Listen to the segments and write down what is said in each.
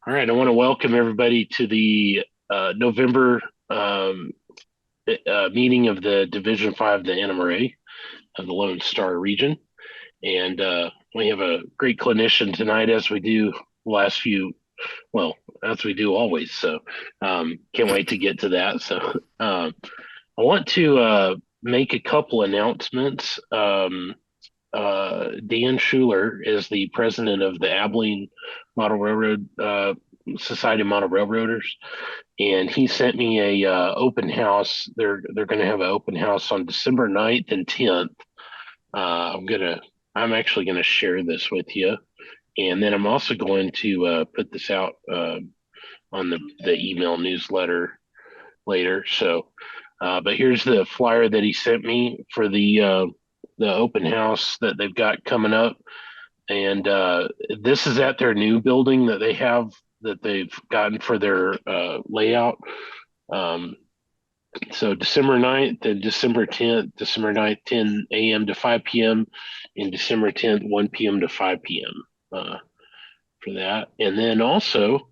All right, I want to welcome everybody to the November meeting of the Division 5, the NMRA of the Lone Star region. And we have a great clinician tonight, as we do last few, well, as we do always. So can't wait to get to that. So I want to make a couple announcements. Dan Schuler is the president of the Abilene Model Railroad Society of Model Railroaders, and he sent me a open house. They're going to have an open house on December 9th and 10th. I'm actually gonna share this with you, and then I'm also going to put this out on the email newsletter later. So, but here's the flyer that he sent me for the open house that they've got coming up. And this is at their new building that they have that they've gotten for their layout. Um, so December 9th and December 10th, December 9th, 10 a.m. to 5 p.m., and December 10th, 1 p.m. to 5 p.m. For that. And then also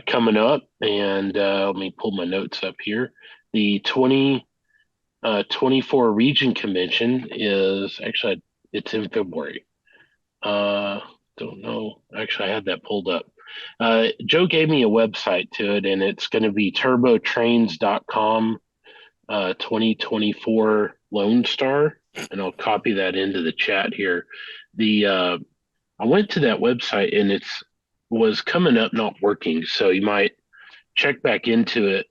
coming up, and let me pull my notes up here, the 2024 Region Convention is actually, it's in February. Uh, don't know. Actually, I had that pulled up. Joe gave me a website to it, and it's going to be turbotrains.com 2024 Lone Star, and I'll copy that into the chat here. The I went to that website, and it's was coming up not working, so you might check back into it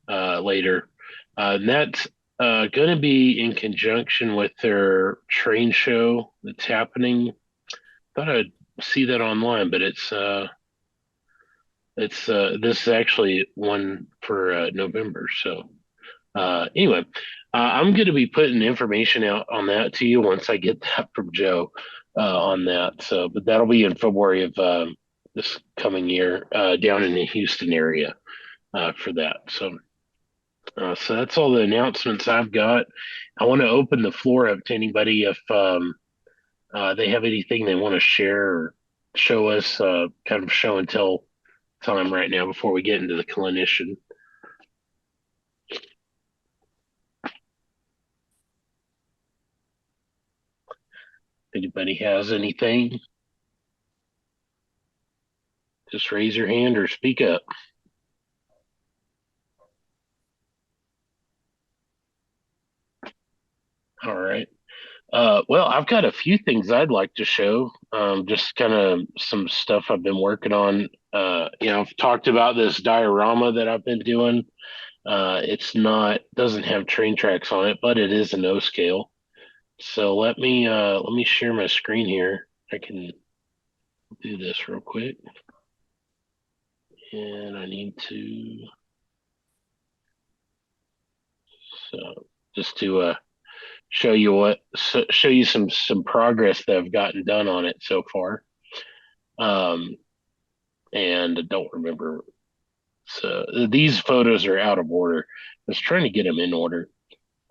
later. And that's going to be in conjunction with their train show that's happening. Thought I'd see that online, but it's this is actually one for November. So anyway, I'm going to be putting information out on that to you once I get that from Joe on that. So, but that'll be in February of this coming year down in the Houston area for that. So that's all the announcements I've got. I want to open the floor up to anybody if they have anything they want to share or show us, kind of show and tell time right now before we get into the clinician. Anybody has anything, just raise your hand or speak up. All right. Well, I've got a few things I'd like to show. Just kind of some stuff I've been working on. I've talked about this diorama that I've been doing. It's not doesn't have train tracks on it, but it is a no scale. So let me share my screen here. I can do this real quick, and I need to so just to show you some progress that I've gotten done on it so far. Um, and I don't remember. So these photos are out of order. I was trying to get them in order.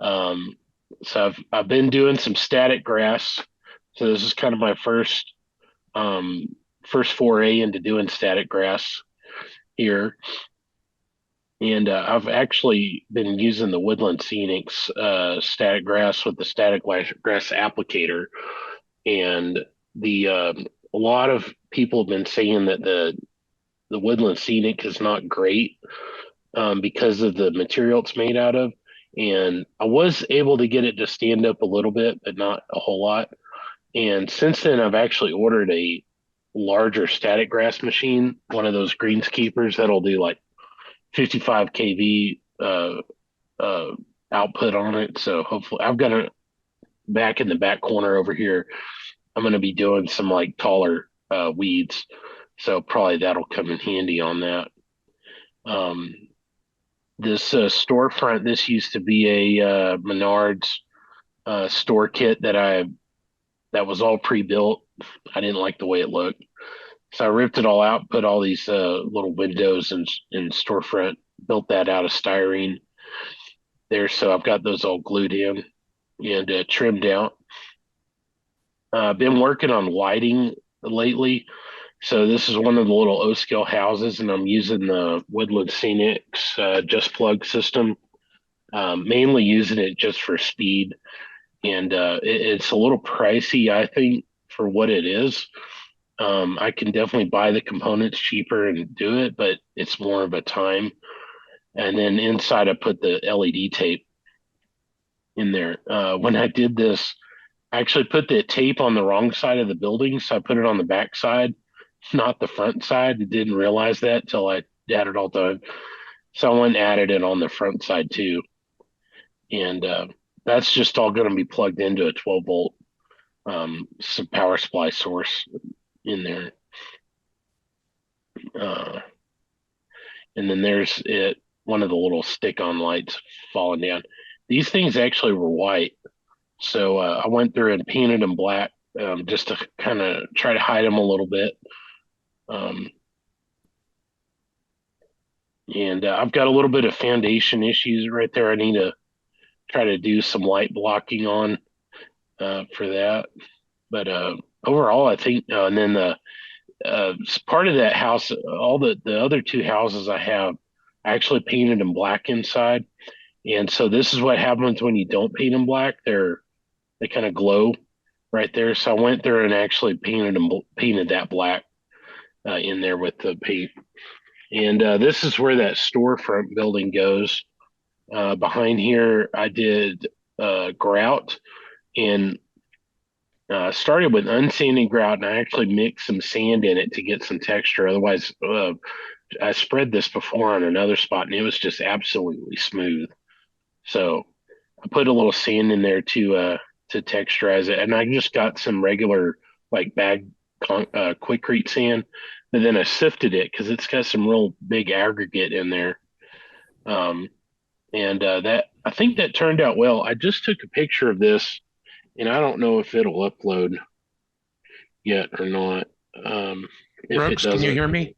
Um, so I've been doing some static grass. So this is kind of my first foray into doing static grass here. And I've actually been using the Woodland Scenics static grass with the static grass applicator. And the a lot of people have been saying that the Woodland Scenic is not great because of the material it's made out of. And I was able to get it to stand up a little bit, but not a whole lot. And since then, I've actually ordered a larger static grass machine, one of those greenskeepers that'll do like 55 kV uh, output on it. So hopefully, I've got it back in the back corner over here. I'm going to be doing some like taller weeds, so probably that'll come in handy on that. Um, this storefront, this used to be a Menards store kit that was all pre-built. I didn't like the way it looked, so I ripped it all out, put all these little windows in storefront, built that out of styrene there. So I've got those all glued in and trimmed out. Been working on lighting lately. So this is one of the little O-scale houses, and I'm using the Woodland Scenics Just Plug system. Mainly using it just for speed, and it's a little pricey, I think, for what it is. I can definitely buy the components cheaper and do it, but it's more of a time. And then inside, I put the LED tape in there. When I did this, I actually put the tape on the wrong side of the building, so I put it on the back side, not the front side. I didn't realize that till I had it all done. Someone added it on the front side too, and that's just all going to be plugged into a 12 volt some power supply source in there. Uh, and then there's it, one of the little stick-on lights falling down. These things actually were white, so I went through and painted them black just to kind of try to hide them a little bit. Um, and I've got a little bit of foundation issues right there. I need to try to do some light blocking on for that. But overall, I think, and then the part of that house, all the other two houses I have, I actually painted them black inside. And so this is what happens when you don't paint them black. They kind of glow right there. So I went there and actually painted that black in there with the paint. And this is where that storefront building goes. Behind here, I did grout and started with unsanded grout, and I actually mixed some sand in it to get some texture. Otherwise, I spread this before on another spot, and it was just absolutely smooth. So I put a little sand in there to texturize it, and I just got some regular like bag Quikrete sand, but then I sifted it because it's got some real big aggregate in there. Um, and that I think that turned out well. I just took a picture of this, and I don't know if it'll upload yet or not. Um, if it Rugs, can you doesn't, hear me?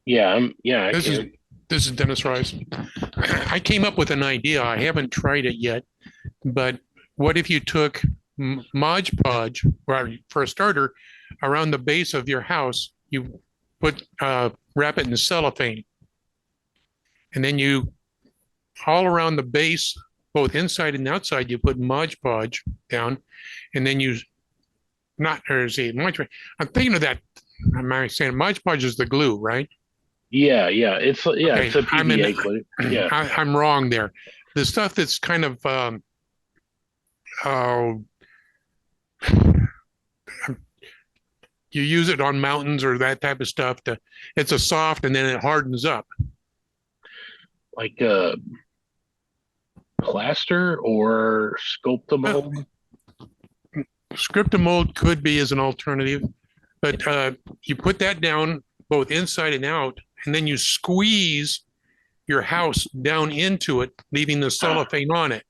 yeah, I This is can. this is Dennis Rice. I came up with an idea. I haven't tried it yet, but what if you took Mod Podge, well, for a starter, around the base of your house, you put wrap it in cellophane, and then you all around the base, both inside and outside, you put Mod Podge down, and then you not or see Mod. I'm thinking of that. I'm saying Mod Podge is the glue, right? Yeah, Okay, it's a I'm in. PVA glue. Yeah, I'm wrong there. The stuff that's kind of uh, you use it on mountains or that type of stuff. It's a soft and then it hardens up. like plaster or Well, sculptable. Scriptamold could be as an alternative, but you put that down both inside and out, and then you squeeze your house down into it, leaving the cellophane on it.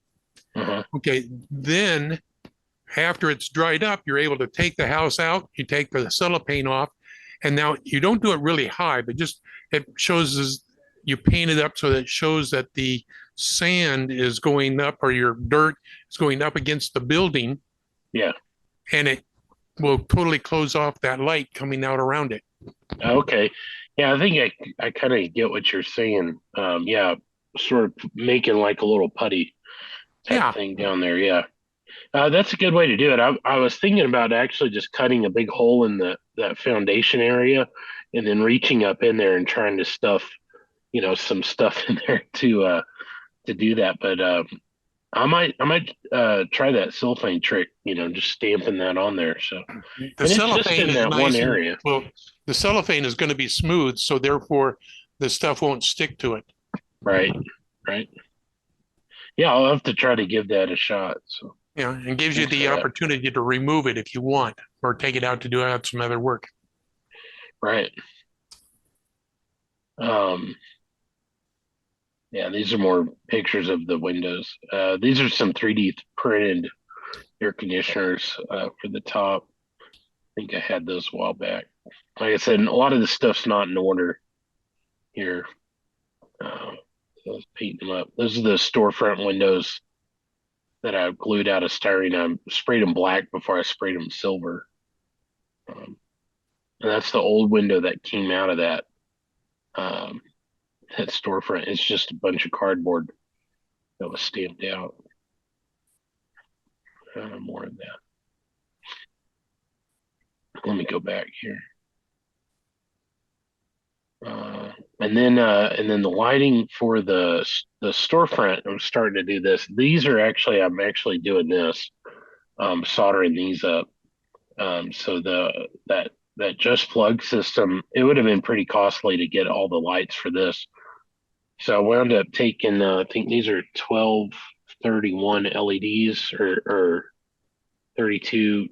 Uh-huh. Okay, then after it's dried up, you're able to take the house out, you take the cellophane off, and now you don't do it really high, but just it shows as you paint it up so that it shows that the sand is going up or your dirt is going up against the building, Yeah. and it will totally close off that light coming out around it. Okay. Yeah, I think I kind of get what you're saying. Yeah, sort of making like a little putty type Yeah, thing down there. Yeah. That's a good way to do it. I was thinking about actually just cutting a big hole in the that foundation area and then reaching up in there and trying to stuff, some stuff in there to do that. But I might try that cellophane trick, just stamping that on there. So, the and it's just cellophane in is that one nice and area. well, the cellophane is going to be smooth, so therefore the stuff won't stick to it. Right. Right. Yeah, I'll have to try to give that a shot. So Yeah, and gives you thanks for the that. opportunity to remove it if you want, or take it out to do out some other work. Right. Um, yeah, these are more pictures of the windows. These are some 3D printed air conditioners for the top. I think I had those a while back. Like I said, a lot of the stuff's not in order here. So I was painting them up. Those are the storefront windows that I glued out of styrene. I sprayed them black before I sprayed them silver. Um, And that's the old window that came out of um, that storefront. It's just a bunch of cardboard that was stamped out. More of that. Let me go back here. Uh, and then the lighting for the storefront. I'm starting to do this. These are actually I'm actually doing this, soldering these up. So that just plug system, it would have been pretty costly to get all the lights for this. So I wound up taking, I think these are 1231 LEDs or 32.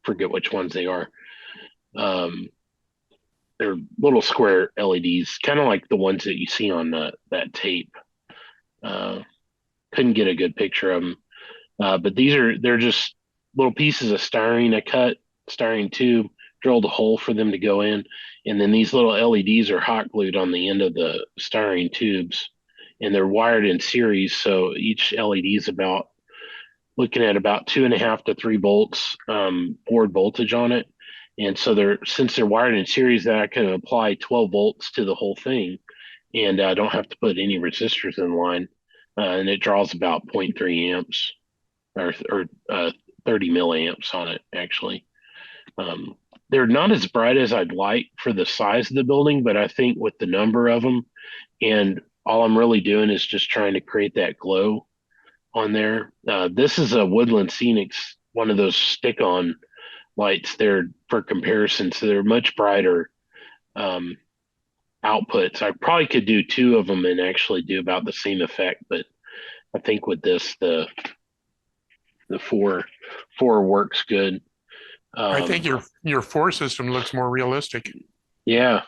Forget which ones they are. Um, they're little square LEDs, kind of like the ones that you see on that tape. Uh, couldn't get a good picture of them. But they're just little pieces of styrene. I cut styrene tube, drilled a hole for them to go in, and then these little LEDs are hot glued on the end of the styrene tubes, and they're wired in series. So each LED is about looking at about 2.5 to 3 volts board voltage on it. And so since they're wired in series, that I can apply 12 volts to the whole thing, and I don't have to put any resistors in line, and it draws about zero point 0.3 amps or 30 milliamps on it actually. They're not as bright as I'd like for the size of the building, but I think with the number of them and all I'm really doing is just trying to create that glow on there. This is a Woodland Scenics, one of those stick-on lights. They're for comparison, so they're much brighter um, outputs. I probably could do two of them and actually do about the same effect, but I think with this, the four works good. I think Um, your four system looks more realistic. yeah,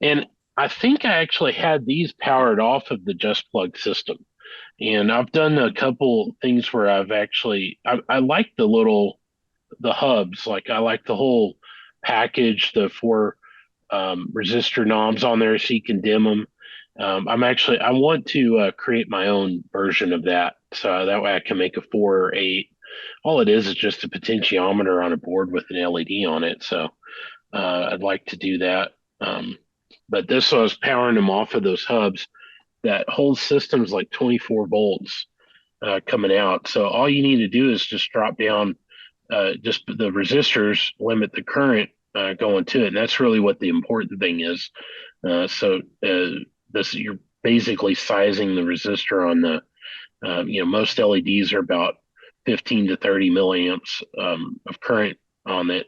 and I think I actually had these powered off of the Just Plug system, and I've done a couple things where I like the hubs, like I like the whole package, the four resistor knobs on there so you can dim them. I want to create my own version of that, so that way I can make a 4 or 8. All it is just a potentiometer on a board with an LED on it. So I'd like to do that. But this was powering them off of those hubs. That whole system's like 24 volts coming out. So all you need to do is just drop down just the resistors, limit the current going to it. And that's really what the important thing is. This you're basically sizing the resistor on the most LEDs are about 15 to 30 milliamps of current on it,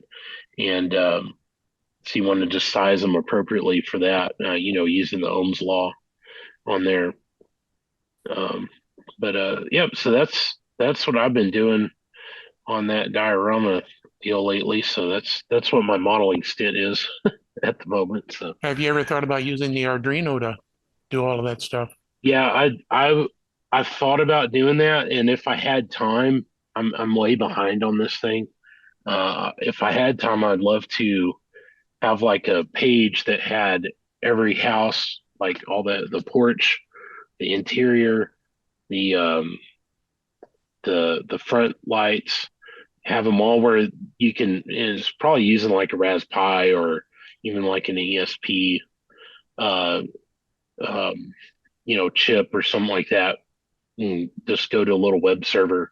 and so you want to just size them appropriately for that. Using the Ohm's law on there. Um, but yep. So that's what I've been doing on that diorama deal lately. So that's what my modeling stint is at the moment. So Have you ever thought about using the Arduino to do all of that stuff? yeah, I've thought about doing that, and if I had time, I'm way behind on this thing. If I had time, I'd love to have like a page that had every house, like all the porch, the interior, the the front lights, have them all where you can. It's probably using like a Raspberry Pi or even like an ESP, uh, um, chip or something like that. And just go to a little web server,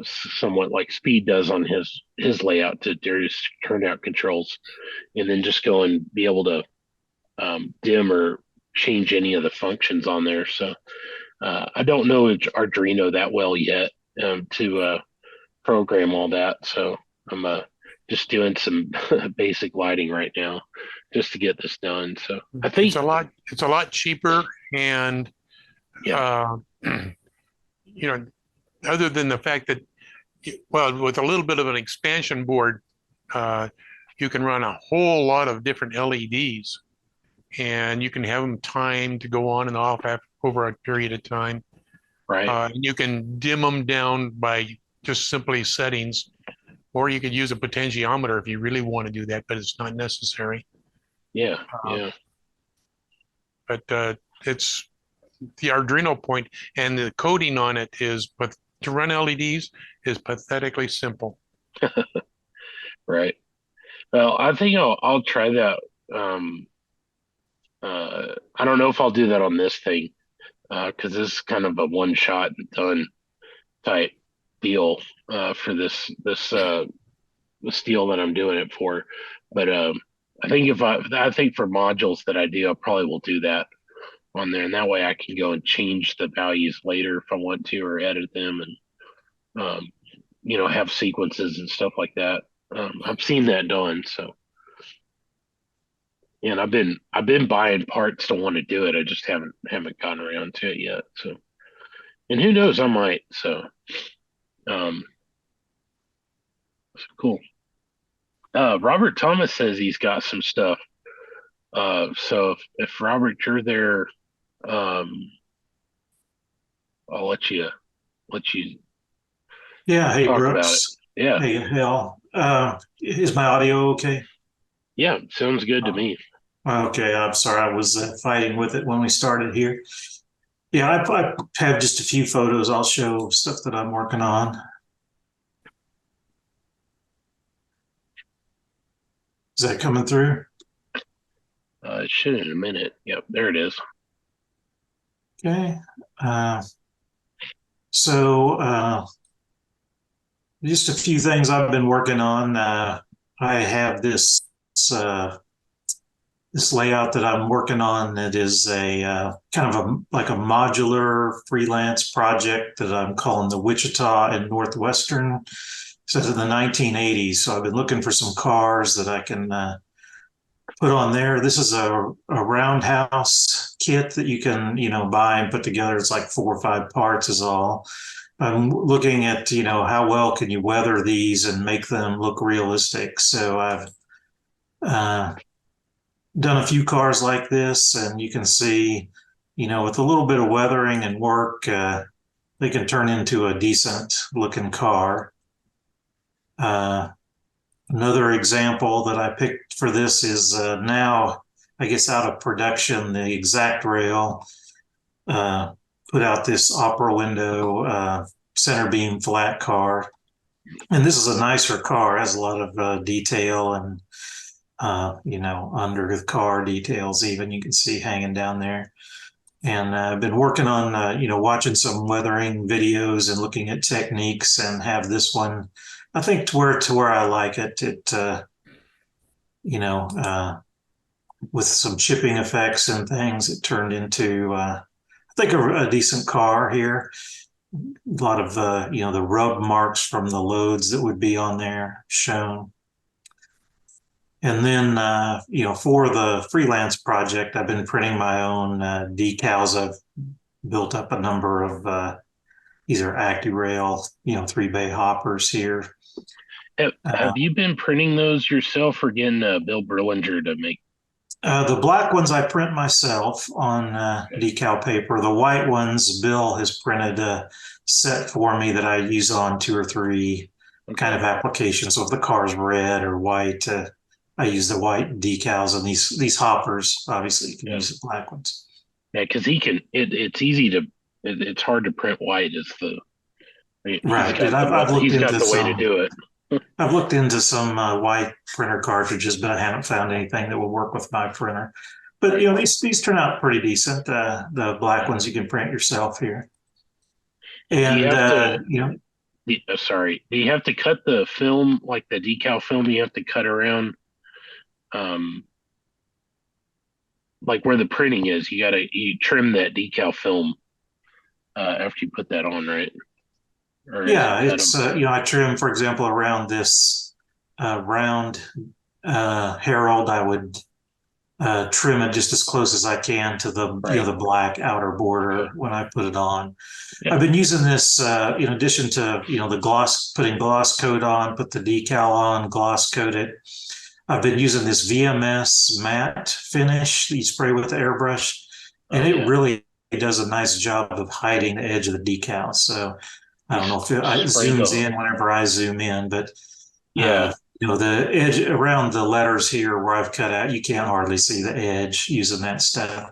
somewhat like Speed does on his layout to just turn out controls, and then just go and be able to dim or change any of the functions on there. So I don't know Arduino that well yet to program all that. So I'm just doing some basic lighting right now just to get this done. So I It's think, a lot cheaper and yeah, uh, you know, other than the fact that, well, with a little bit of an expansion board, uh, you can run a whole lot of different LEDs and you can have them timed to go on and off over a period of time. right. And you can dim them down by just simply settings, or you could use a potentiometer if you really want to do that, but it's not necessary. Yeah, Uh, yeah, but it's the Arduino point, and the coding on it is, but to run LEDs is pathetically simple. right. Well, I think I'll try that. I don't know if I'll do that on this thing because this is kind of a one shot and done type deal for the steel that I'm doing it for. But I think for modules that I do, I probably will do that on there, and that way I can go and change the values later if I want to, or edit them, and have sequences and stuff like that. I've seen that done, so and I've been buying parts to want to do it. I just haven't gotten around to it yet. So, and who knows, I might. Um, so cool. Robert Thomas says he's got some stuff. So if Robert, you're there, um, I'll let you Yeah, hey talk about it. Brooks. Yeah, Hey Hal. Is my audio okay? yeah, sounds good to Oh, me. okay, I'm sorry. I was fighting with it when we started here. Yeah, I have just a few photos. I'll show stuff that I'm working on. Is that coming through? It should in a minute. Yep, there it is. Okay. Uh, so just a few things I've been working on. I have uh, this layout that I'm working on that is a kind of a like a modular freelance project that I'm calling the Wichita and Northwestern. Set in the 1980s. So I've been looking for some cars that I can put on there. This is a roundhouse kit that you can, buy and put together. It's like 4 or 5 parts is all. I'm looking at, how well can you weather these and make them look realistic. So I've uh, done a few cars like this, and you can see, with a little bit of weathering and work, they can turn into a decent looking car. Uh, Another example that I picked for this is now, I guess, out of production, the Exact Rail uh, put out this opera window center beam flat car. And this is a nicer car, it has a lot of detail and, under the car details, even you can see hanging down there. And I've been working on, watching some weathering videos and looking at techniques, and have this one, I think, to where I like it. You know, uh, with some chipping effects and things, it turned into, I think, a decent car here. A lot of, the rub marks from the loads that would be on there shown. And then, for the freelance project, I've been printing my own decals. I've built up a number of these are ActiRail, 3-bay hoppers here. Have you been printing those yourself or getting Bill Berlinger to make? The black ones I print myself on decal paper. The white ones, Bill has printed a set for me that I use on 2 or 3 kind Okay. of applications. So if the car's red or white, I use the white decals, and these hoppers. Obviously, you can Yeah. use the black ones. Yeah, because he can. It's easy to. It's hard to print white. Is the he's Right. got And the I've looked he's got into the way to some. do it. I've looked into some white printer cartridges, but I haven't found anything that will work with my printer. But Right. these turn out pretty decent. The black Yeah. ones you can print yourself here, Do you and have to? Sorry. Do you have to cut the film like the decal film? You have to cut around, um, like where the printing is. You trim that decal film after you put that on, right? Or is it yeah, cut them? it's I trim, for example, around this round herald. I would trim it just as close as I can to the Right. the black outer Okay. border when I put it on. Yeah. I've been using this in addition to the gloss, putting gloss coat on, put the decal on, gloss coat it. I've been using this VMS matte finish that you spray with the airbrush, and Oh it yeah. really does a nice job of hiding the edge of the decal. So I don't know if it Spray zooms the. in whenever I zoom in, but Yeah. the edge around the letters here where I've cut out, you can't hardly see the edge using that stuff.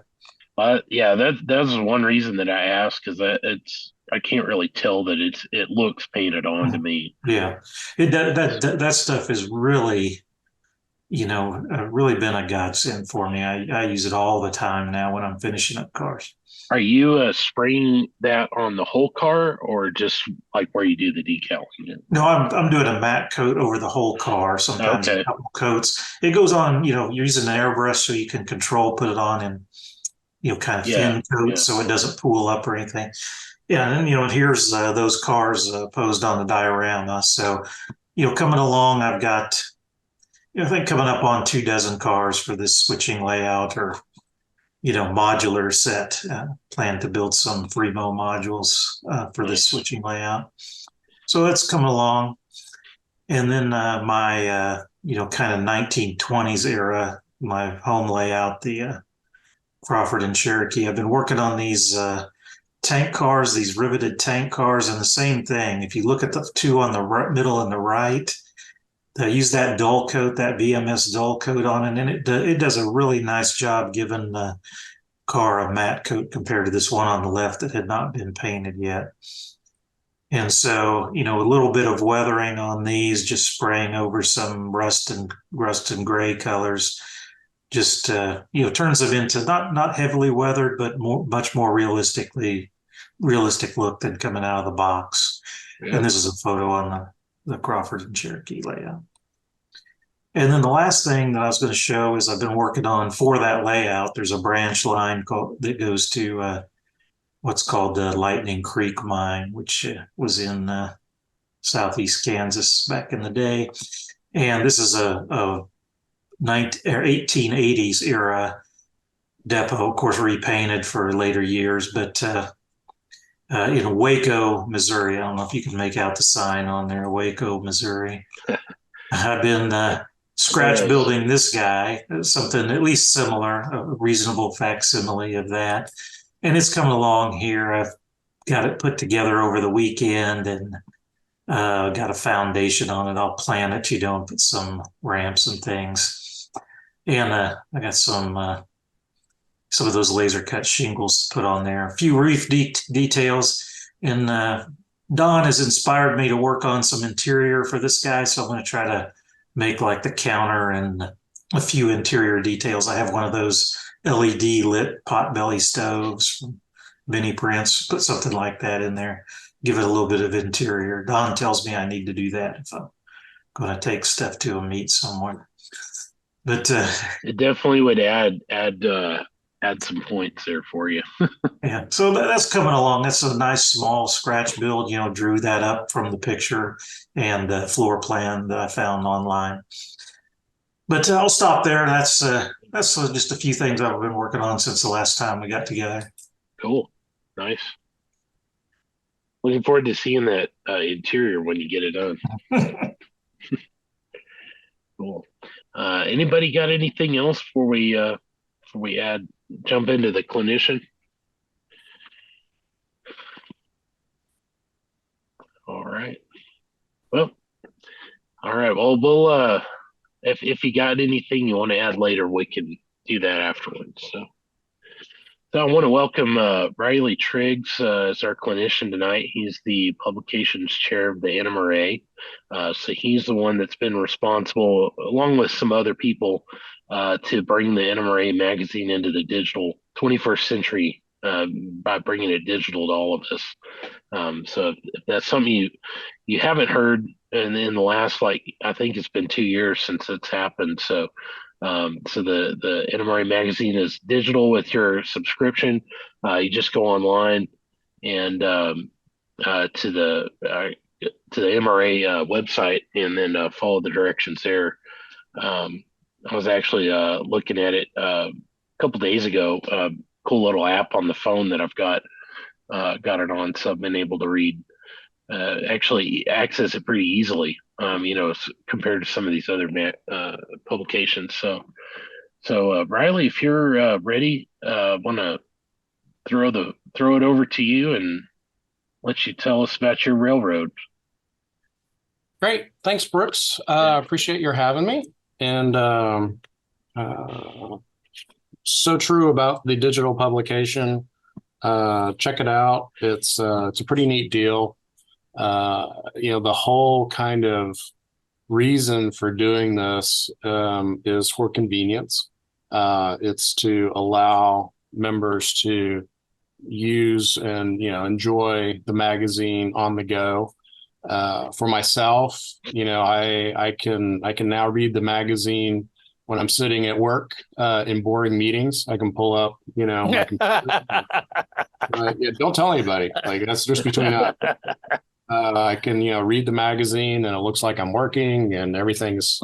Yeah. That's one reason that I asked because I can't really tell that it looks painted on to me. Yeah, that stuff is really really been a godsend for me. I use it all the time now when I'm finishing up cars. Are you spraying that on the whole car or just like where you do the decaling? No, I'm doing a matte coat over the whole car, sometimes a Okay. couple coats. It goes on, you're using an airbrush so you can control, put it on in, kind of Yeah. thin coats Yeah. so it doesn't pool up or anything. Yeah, and and here's those cars posed on the diorama. So, coming along, I've got, I think coming up on 2 dozen cars for this switching layout or, modular set. Plan to build some Fremo modules for this Nice. switching layout. So that's coming along. And then my, kind of 1920s era, my home layout, the Crawford and Cherokee. I've been working on these tank cars, these riveted tank cars, and the same thing. If you look at the two on the middle and the right, they use that dull coat, that VMS dull coat on it, and it does a really nice job giving the car a matte coat compared to this one on the left that had not been painted yet. And so, a little bit of weathering on these, just spraying over some rust and gray colors, just turns them into not heavily weathered, but much more realistic look than coming out of the box. Yeah. And this is a photo on the Crawford and Cherokee layout. And then the last thing that I was going to show is I've been working on for that layout. There's a branch line that goes to what's called the Lightning Creek Mine, which was in southeast Kansas back in the day. And this is a 1880s era depot, of course, repainted for later years, but in Waco, Missouri. I don't know if you can make out the sign on there, Waco, Missouri. I've been scratch Nice. building this guy, something at least similar, a reasonable facsimile of that. And it's coming along here. I've got it put together over the weekend and got a foundation on it. I'll plan it, and put some ramps and things. And I got some of those laser cut shingles to put on there. A few reef details. And Don has inspired me to work on some interior for this guy. So I'm going to try to make like the counter and a few interior details. I have one of those LED lit potbelly stoves from Mini Prince. Put something like that in there. Give it a little bit of interior. Don tells me I need to do that if I'm going to take stuff to a meet somewhere. But It definitely would add some points there for you. yeah, so that's coming along. That's a nice small scratch build. Drew that up from the picture and the floor plan that I found online. But I'll stop there. That's just a few things I've been working on since the last time we got together. Cool. Nice. Looking forward to seeing that interior when you get it done. Cool. Anybody got anything else before we jump into the clinician? All right. Well, all right. Well, we'll if you got anything you want to add later, we can do that afterwards. So I want to welcome Riley Triggs as our clinician tonight. He's the publications chair of the NMRA. So he's the one that's been responsible, along with some other people, to bring the NMRA magazine into the digital 21st century by bringing it digital to all of us. So if that's something you haven't heard in the last, like, I think it's been 2 years since it's happened. So the NMRA magazine is digital with your subscription. You just go online and to the MRA website and then follow the directions there. I was actually looking at it a couple days ago. Cool little app on the phone that I've got it on, so I've been able to read actually access it pretty easily. Compared to some of these other publications. So Riley, if you're ready, want to throw it over to you and let you tell us about your railroad. Great. Thanks, Brooks. Appreciate your having me. And so true about the digital publication. Check it out. It's a pretty neat deal. The whole kind of reason for doing this is for convenience. It's to allow members to use and enjoy the magazine on the go. For myself, I can now read the magazine when I'm sitting at work in boring meetings. I can pull up, my computer. Yeah, don't tell anybody. Like, that's just between us. I can, read the magazine and it looks like I'm working and everything's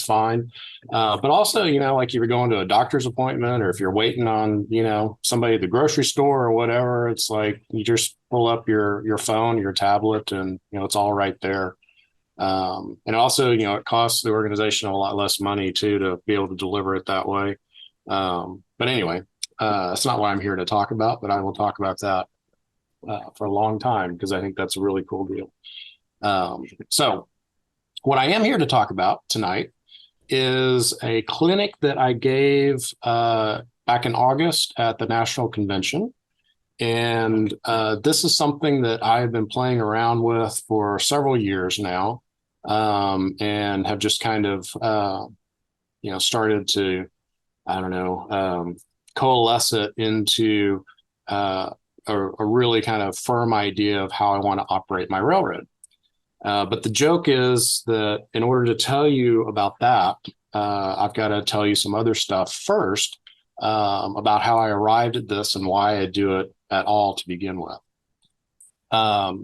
fine. But also, like if you're going to a doctor's appointment or if you're waiting on, somebody at the grocery store or whatever, it's like you just pull up your phone, your tablet, and it's all right there. And also, it costs the organization a lot less money too to be able to deliver it that way. But anyway, that's not what I'm here to talk about, but I will talk about that for a long time because I think that's a really cool deal. So what I am here to talk about tonight is a clinic that I gave back in August at the National Convention. And this is something that I've been playing around with for several years now, and have just kind of, started to, I don't know, coalesce it into a really kind of firm idea of how I want to operate my railroad. But the joke is that in order to tell you about that, I've got to tell you some other stuff first about how I arrived at this and why I do it at all to begin with.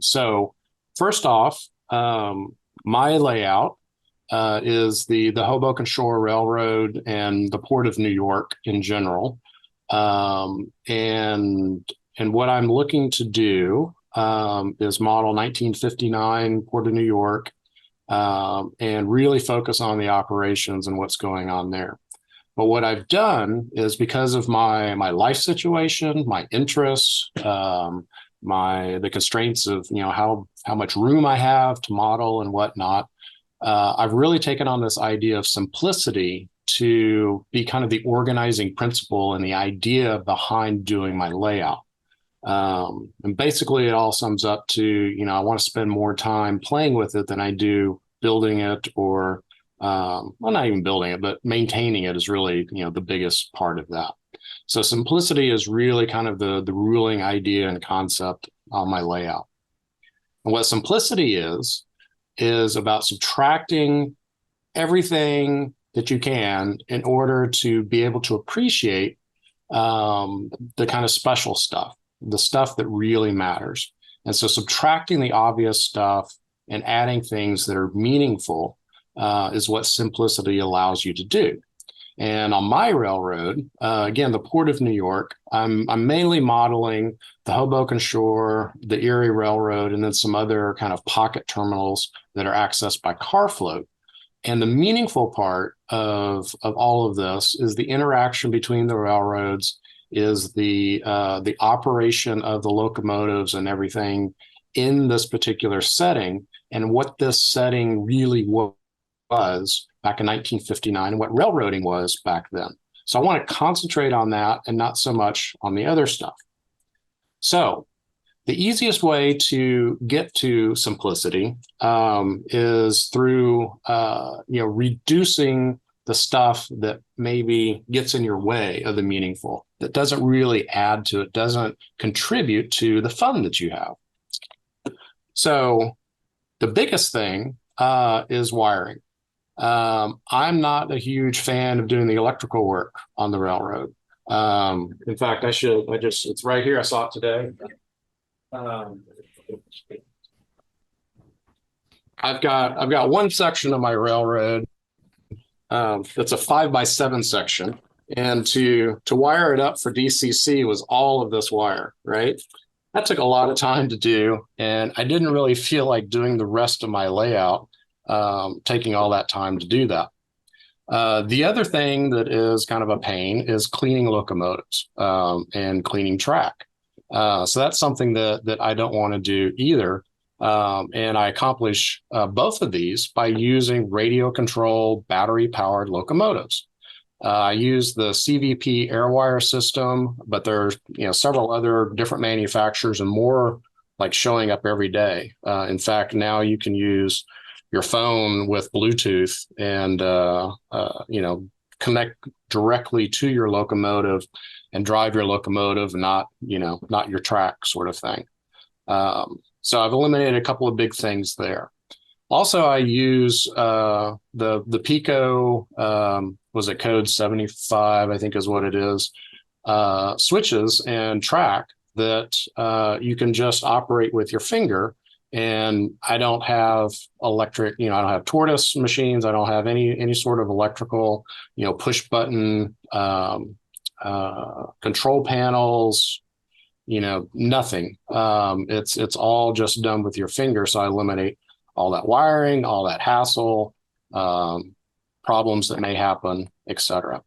So first off, my layout is the Hoboken Shore Railroad and the Port of New York in general. And what I'm looking to do is model 1959 Port of New York, and really focus on the operations and what's going on there. But what I've done is because of my life situation, my interests, the constraints of how much room I have to model and whatnot, I've really taken on this idea of simplicity to be kind of the organizing principle and the idea behind doing my layout. And basically it all sums up to, I want to spend more time playing with it than I do building it or, well, not even building it, but maintaining it is really, the biggest part of that. So simplicity is really kind of the ruling idea and concept on my layout. And what simplicity is about subtracting everything that you can in order to be able to appreciate the kind of special stuff, the stuff that really matters. And so subtracting the obvious stuff and adding things that are meaningful is what simplicity allows you to do. And on my railroad, again, the Port of New York, I'm mainly modeling the Hoboken Shore, the Erie Railroad, and then some other kind of pocket terminals that are accessed by car float. And the meaningful part of all of this is the interaction between the railroads, is the operation of the locomotives and everything in this particular setting, and what this setting really was back in 1959 and what railroading was back then. So I want to concentrate on that and not so much on the other stuff. So the easiest way to get to simplicity is through reducing the stuff that maybe gets in your way of the meaningful, that doesn't really add to it, doesn't contribute to the fun that you have. So the biggest thing is wiring. I'm not a huge fan of doing the electrical work on the railroad. In fact, it's right here. I saw it today. I've got one section of my railroad that's a 5x7 section, and to wire it up for DCC was all of this wire, right? That took a lot of time to do, and I didn't really feel like doing the rest of my layout, taking all that time to do that. The other thing that is kind of a pain is cleaning locomotives and cleaning track. So that's something that I don't want to do either. And I accomplish both of these by using radio controlled battery powered locomotives. I use the CVP Airwire system, but there's several other different manufacturers and more like showing up every day. In fact, now you can use your phone with Bluetooth and connect directly to your locomotive and drive your locomotive, not your track sort of thing. So I've eliminated a couple of big things there. Also, I use the Pico, was it code 75, I think is what it is, switches and track that you can just operate with your finger. And I don't have electric, I don't have tortoise machines. I don't have any sort of electrical, push button control panels, nothing. It's all just done with your finger. So I eliminate all that wiring, all that hassle, problems that may happen, etc.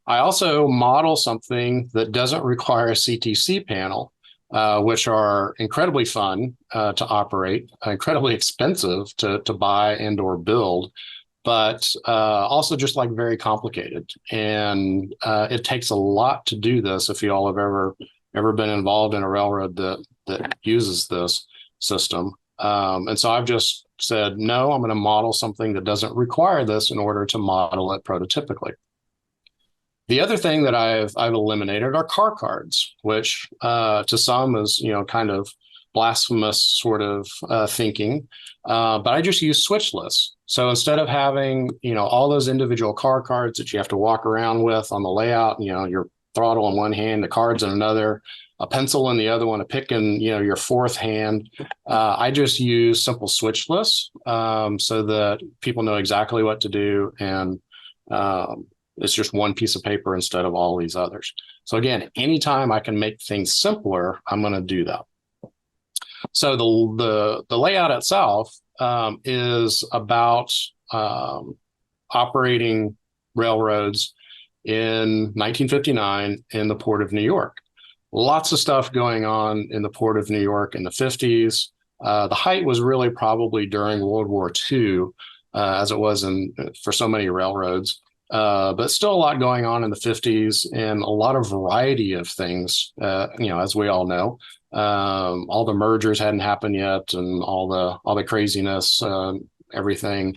I also model something that doesn't require a CTC panel, which are incredibly fun to operate, incredibly expensive to buy and or build, but also just like very complicated. And it takes a lot to do this. If you all have ever been involved in a railroad that uses this system. And so I've just said, no, I'm going to model something that doesn't require this in order to model it prototypically. The other thing that I've eliminated are car cards, which to some is, kind of blasphemous sort of thinking, but I just use switch lists. So instead of having, all those individual car cards that you have to walk around with on the layout, your throttle in one hand, the cards in another, a pencil in the other one, a pick in, your fourth hand, I just use simple switch lists so that people know exactly what to do, and it's just one piece of paper instead of all these others. So again, anytime I can make things simpler, I'm going to do that. So the layout itself is about operating railroads in 1959 in the Port of New York. Lots of stuff going on in the Port of New York in the 50s. The height was really probably during World War II, as it was for so many railroads. But still a lot going on in the 50s, and a lot of variety of things, as we all know. All the mergers hadn't happened yet, and all the craziness, everything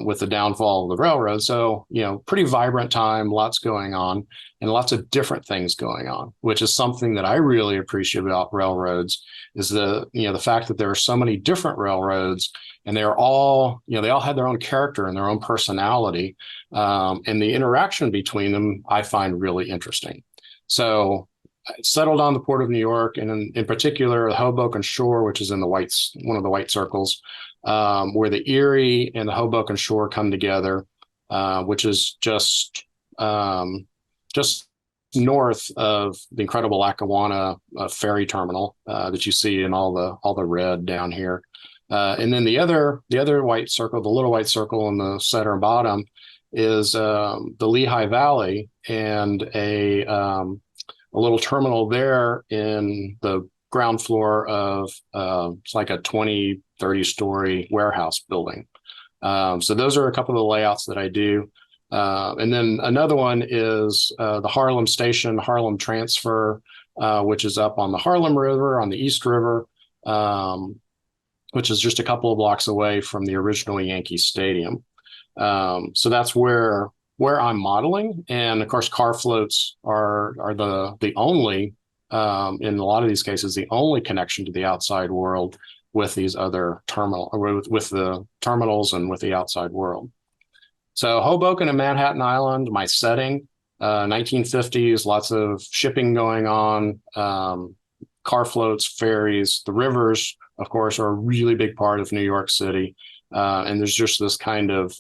with the downfall of the railroad. So, pretty vibrant time, lots going on, and lots of different things going on, which is something that I really appreciate about railroads, is the fact that there are so many different railroads, and they're all, they all have their own character and their own personality. And the interaction between them, I find really interesting. So I settled on the Port of New York, and in particular, the Hoboken Shore, which is in one of the white circles, where the Erie and the Hoboken Shore come together, which is just north of the incredible Lackawanna ferry terminal that you see in all the red down here. And then the other white circle, the little white circle in the center and bottom, is the Lehigh Valley, and a little terminal there in the ground floor of it's like a 20-30 story warehouse building. So those are a couple of the layouts that I do. And then another one is the Harlem Station, Harlem Transfer, which is up on the Harlem River, on the East River, which is just a couple of blocks away from the original Yankee Stadium. So that's where I'm modeling. And of course, car floats are the only, in a lot of these cases, the only connection to the outside world with these other with the terminals and with the outside world. So Hoboken and Manhattan Island, my setting, 1950s, lots of shipping going on, car floats, ferries. The rivers, of course, are a really big part of New York City. And there's just this kind of,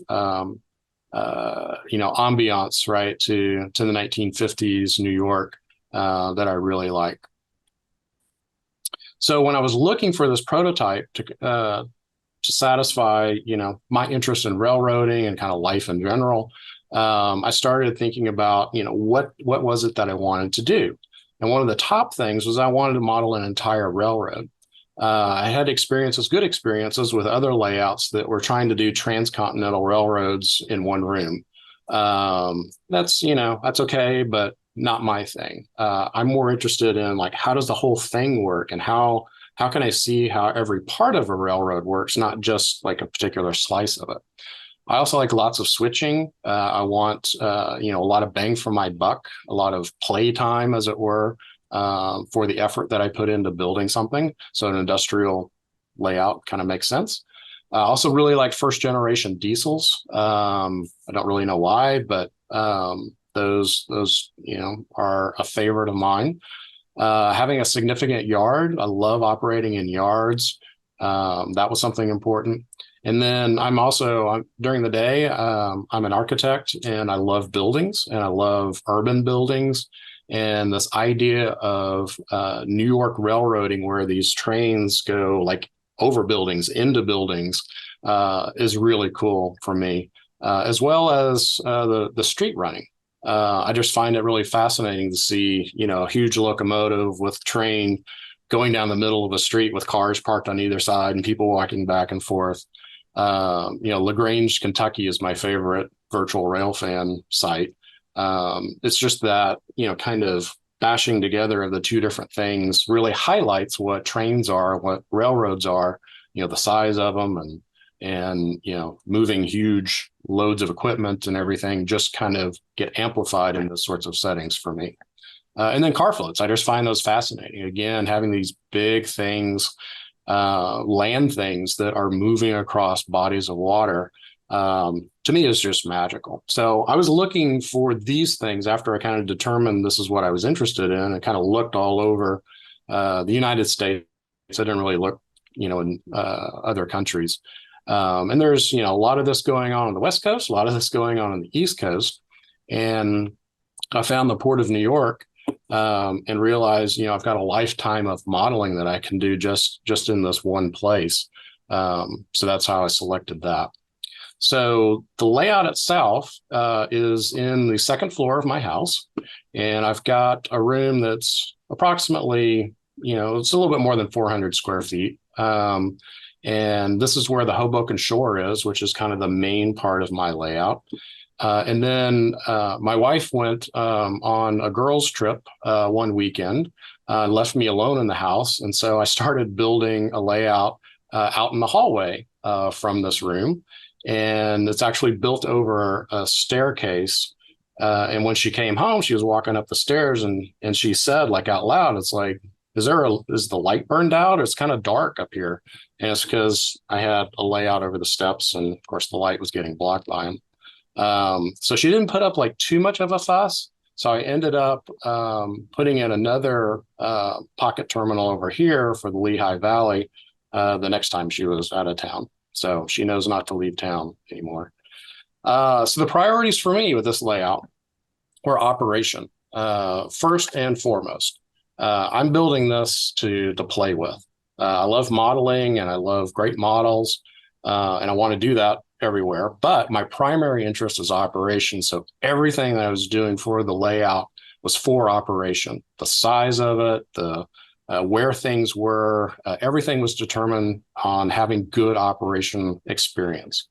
ambiance, right, to the 1950s New York that I really like. So when I was looking for this prototype to satisfy, my interest in railroading and kind of life in general, I started thinking about, what was it that I wanted to do? And one of the top things was I wanted to model an entire railroad. I had good experiences with other layouts that were trying to do transcontinental railroads in one room. That's okay, but not my thing. I'm more interested in, like, how does the whole thing work, and how how can I see how every part of a railroad works, not just like a particular slice of it. I also like lots of switching. I want, a lot of bang for my buck, a lot of play time, as it were, for the effort that I put into building something. So an industrial layout kind of makes sense. I also really like first generation diesels. I don't really know why, but those are a favorite of mine. Having a significant yard. I love operating in yards. That was something important. And then during the day, I'm an architect and I love buildings and I love urban buildings. And this idea of New York railroading, where these trains go like over buildings, into buildings, is really cool for me, as well as the street running. I just find it really fascinating to see, a huge locomotive with train going down the middle of a street with cars parked on either side and people walking back and forth. LaGrange, Kentucky is my favorite virtual rail fan site. It's just that, kind of bashing together of the two different things really highlights what trains are, what railroads are, the size of them and moving huge loads of equipment and everything just kind of get amplified in those sorts of settings for me. And then car floats, I just find those fascinating. Again, having these big things, land things that are moving across bodies of water, to me is just magical. So I was looking for these things after I kind of determined this is what I was interested in, and kind of looked all over the United States. I didn't really look, in other countries. And there's, a lot of this going on the West Coast, a lot of this going on the East Coast. And I found the Port of New York, and realized, I've got a lifetime of modeling that I can do just in this one place. So that's how I selected that. So the layout itself is in the second floor of my house, and I've got a room that's approximately, it's a little bit more than 400 square feet. And this is where the Hoboken Shore is, which is kind of the main part of my layout. And then my wife went on a girls' trip one weekend, left me alone in the house. And so I started building a layout out in the hallway from this room. And it's actually built over a staircase. And when she came home, she was walking up the stairs and she said, like out loud, it's like, is the light burned out? It's kind of dark up here. And it's because I had a layout over the steps, and of course the light was getting blocked by them. So she didn't put up like too much of a fuss. So I ended up putting in another pocket terminal over here for the Lehigh Valley the next time she was out of town. So she knows not to leave town anymore. So the priorities for me with this layout were operation, first and foremost. I'm building this to play with. I love modeling and I love great models, and I want to do that everywhere. But my primary interest is operation. So everything that I was doing for the layout was for operation. The size of it, the where things were, everything was determined on having good operation experience.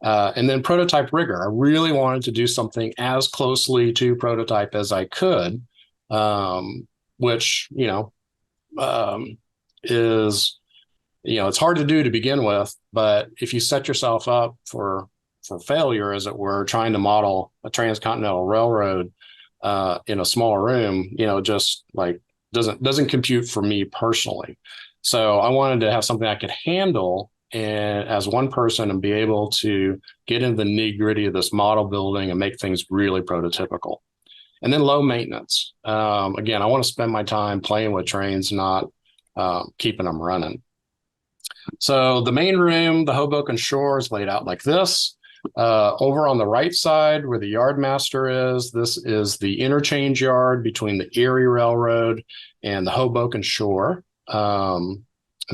And then prototype rigor. I really wanted to do something as closely to prototype as I could, which, is, it's hard to do to begin with, but if you set yourself up for failure, as it were, trying to model a transcontinental railroad in a smaller room, just like doesn't compute for me personally. So I wanted to have something I could handle and as one person and be able to get into the nitty gritty of this model building and make things really prototypical. And then low maintenance. Again, I want to spend my time playing with trains, not keeping them running. So the main room, the Hoboken Shore, is laid out like this. Over on the right side where the yard master is, this is the interchange yard between the Erie Railroad and the Hoboken Shore. And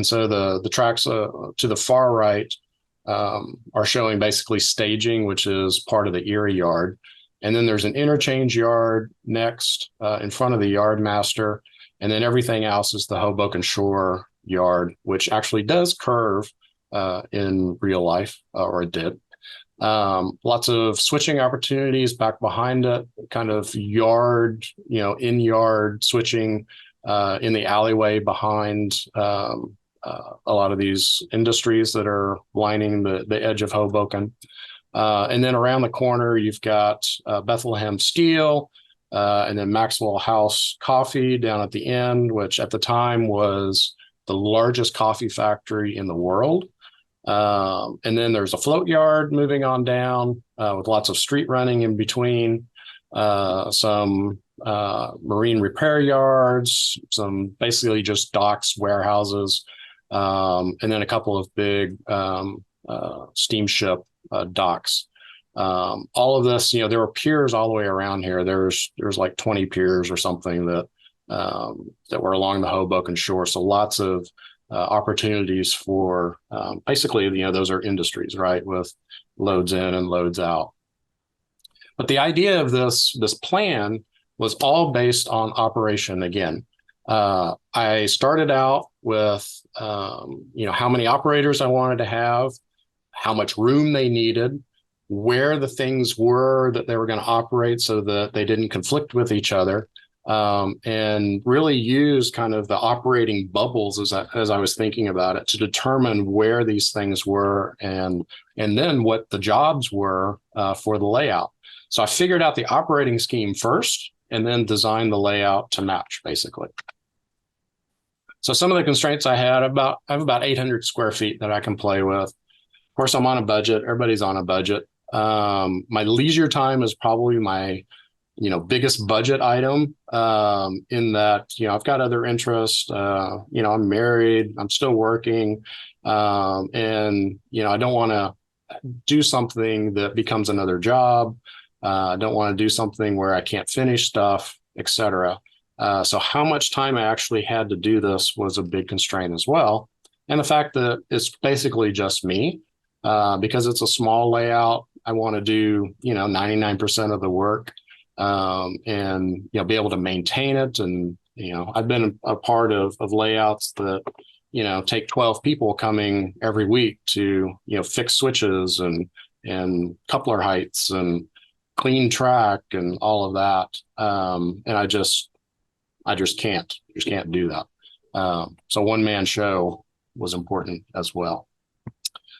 so the tracks to the far right are showing basically staging, which is part of the Erie yard. And then there's an interchange yard next in front of the yard master. And then everything else is the Hoboken Shore yard, which actually does curve in real life, or it did. Lots of switching opportunities back behind it, kind of yard, in yard switching in the alleyway behind a lot of these industries that are lining the edge of Hoboken. And then around the corner, you've got Bethlehem Steel, and then Maxwell House Coffee down at the end, which at the time was the largest coffee factory in the world. And then there's a float yard moving on down with lots of street running in between, some marine repair yards, some basically just docks, warehouses, and then a couple of big steamship docks. All of this, there were piers all the way around here. There's like 20 piers or something that were along the Hoboken shore. So lots of opportunities for basically, those are industries, right, with loads in and loads out. But the idea of this plan was all based on operation again. I started out with, how many operators I wanted to have, how much room they needed, where the things were that they were going to operate so that they didn't conflict with each other, and really use kind of the operating bubbles as I was thinking about it to determine where these things were and then what the jobs were for the layout. So I figured out the operating scheme first and then designed the layout to match, basically. So some of the constraints I have about 800 square feet that I can play with. Of course, I'm on a budget. Everybody's on a budget. My leisure time is probably my, biggest budget item, in that, I've got other interests. I'm married, I'm still working. And, I don't want to do something that becomes another job. I don't want to do something where I can't finish stuff, etc. So how much time I actually had to do this was a big constraint as well. And the fact that it's basically just me, because it's a small layout, I want to do, 99% of the work, and, be able to maintain it. And, I've been a part of layouts that, take 12 people coming every week to, fix switches and coupler heights and clean track and all of that. And I just can't do that. So one man show was important as well.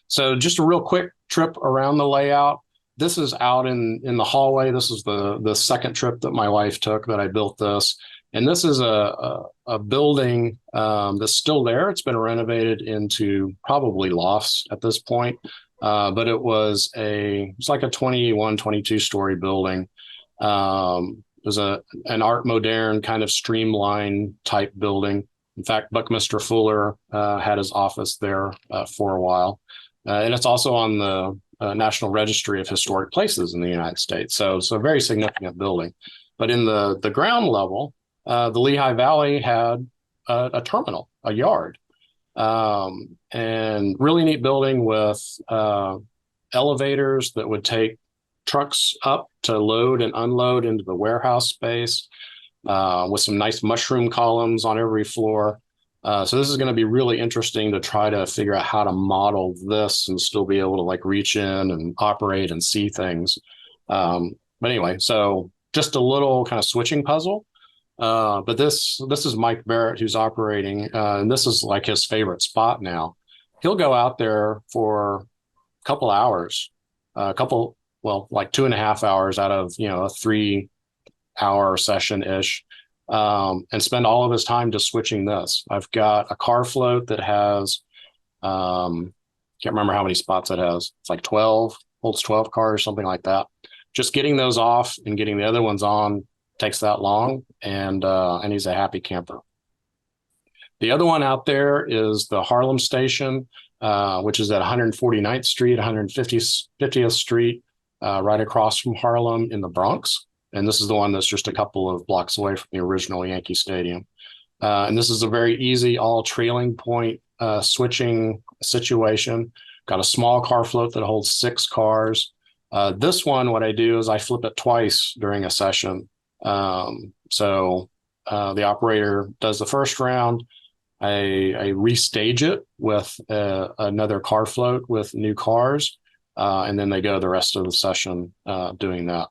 So just a real quick trip around the layout. This is out in the hallway. This is the second trip that my wife took that I built this. And this is a building that's still there. It's been renovated into probably lofts at this point. But it's like a 21, 22 story building. It was an art moderne kind of streamline type building. In fact, Buckminster Fuller had his office there for a while. And it's also on the National Registry of Historic Places in the United States. So a very significant building. But in the ground level, the Lehigh Valley had a terminal, a yard. And really neat building with elevators that would take trucks up to load and unload into the warehouse space, with some nice mushroom columns on every floor. So this is going to be really interesting to try to figure out how to model this and still be able to reach in and operate and see things. But anyway, so just a little kind of switching puzzle. But this is Mike Barrett, who's operating, and this is like his favorite spot now. He'll go out there for a couple hours, like 2.5 hours out of, a 3-hour session ish, and spend all of his time just switching this. I've got a car float that has, can't remember how many spots it has. It's like 12, holds 12 cars, something like that. Just getting those off and getting the other ones on takes that long, and he's a happy camper. The other one out there is the Harlem station, which is at 149th Street, 150th Street, right across from Harlem in the Bronx. And this is the one that's just a couple of blocks away from the original Yankee Stadium. And this is a very easy all trailing point switching situation. Got a small car float that holds 6 cars. This one, what I do is I flip it twice during a session. So the operator does the first round. I restage it with another car float with new cars, and then they go the rest of the session doing that.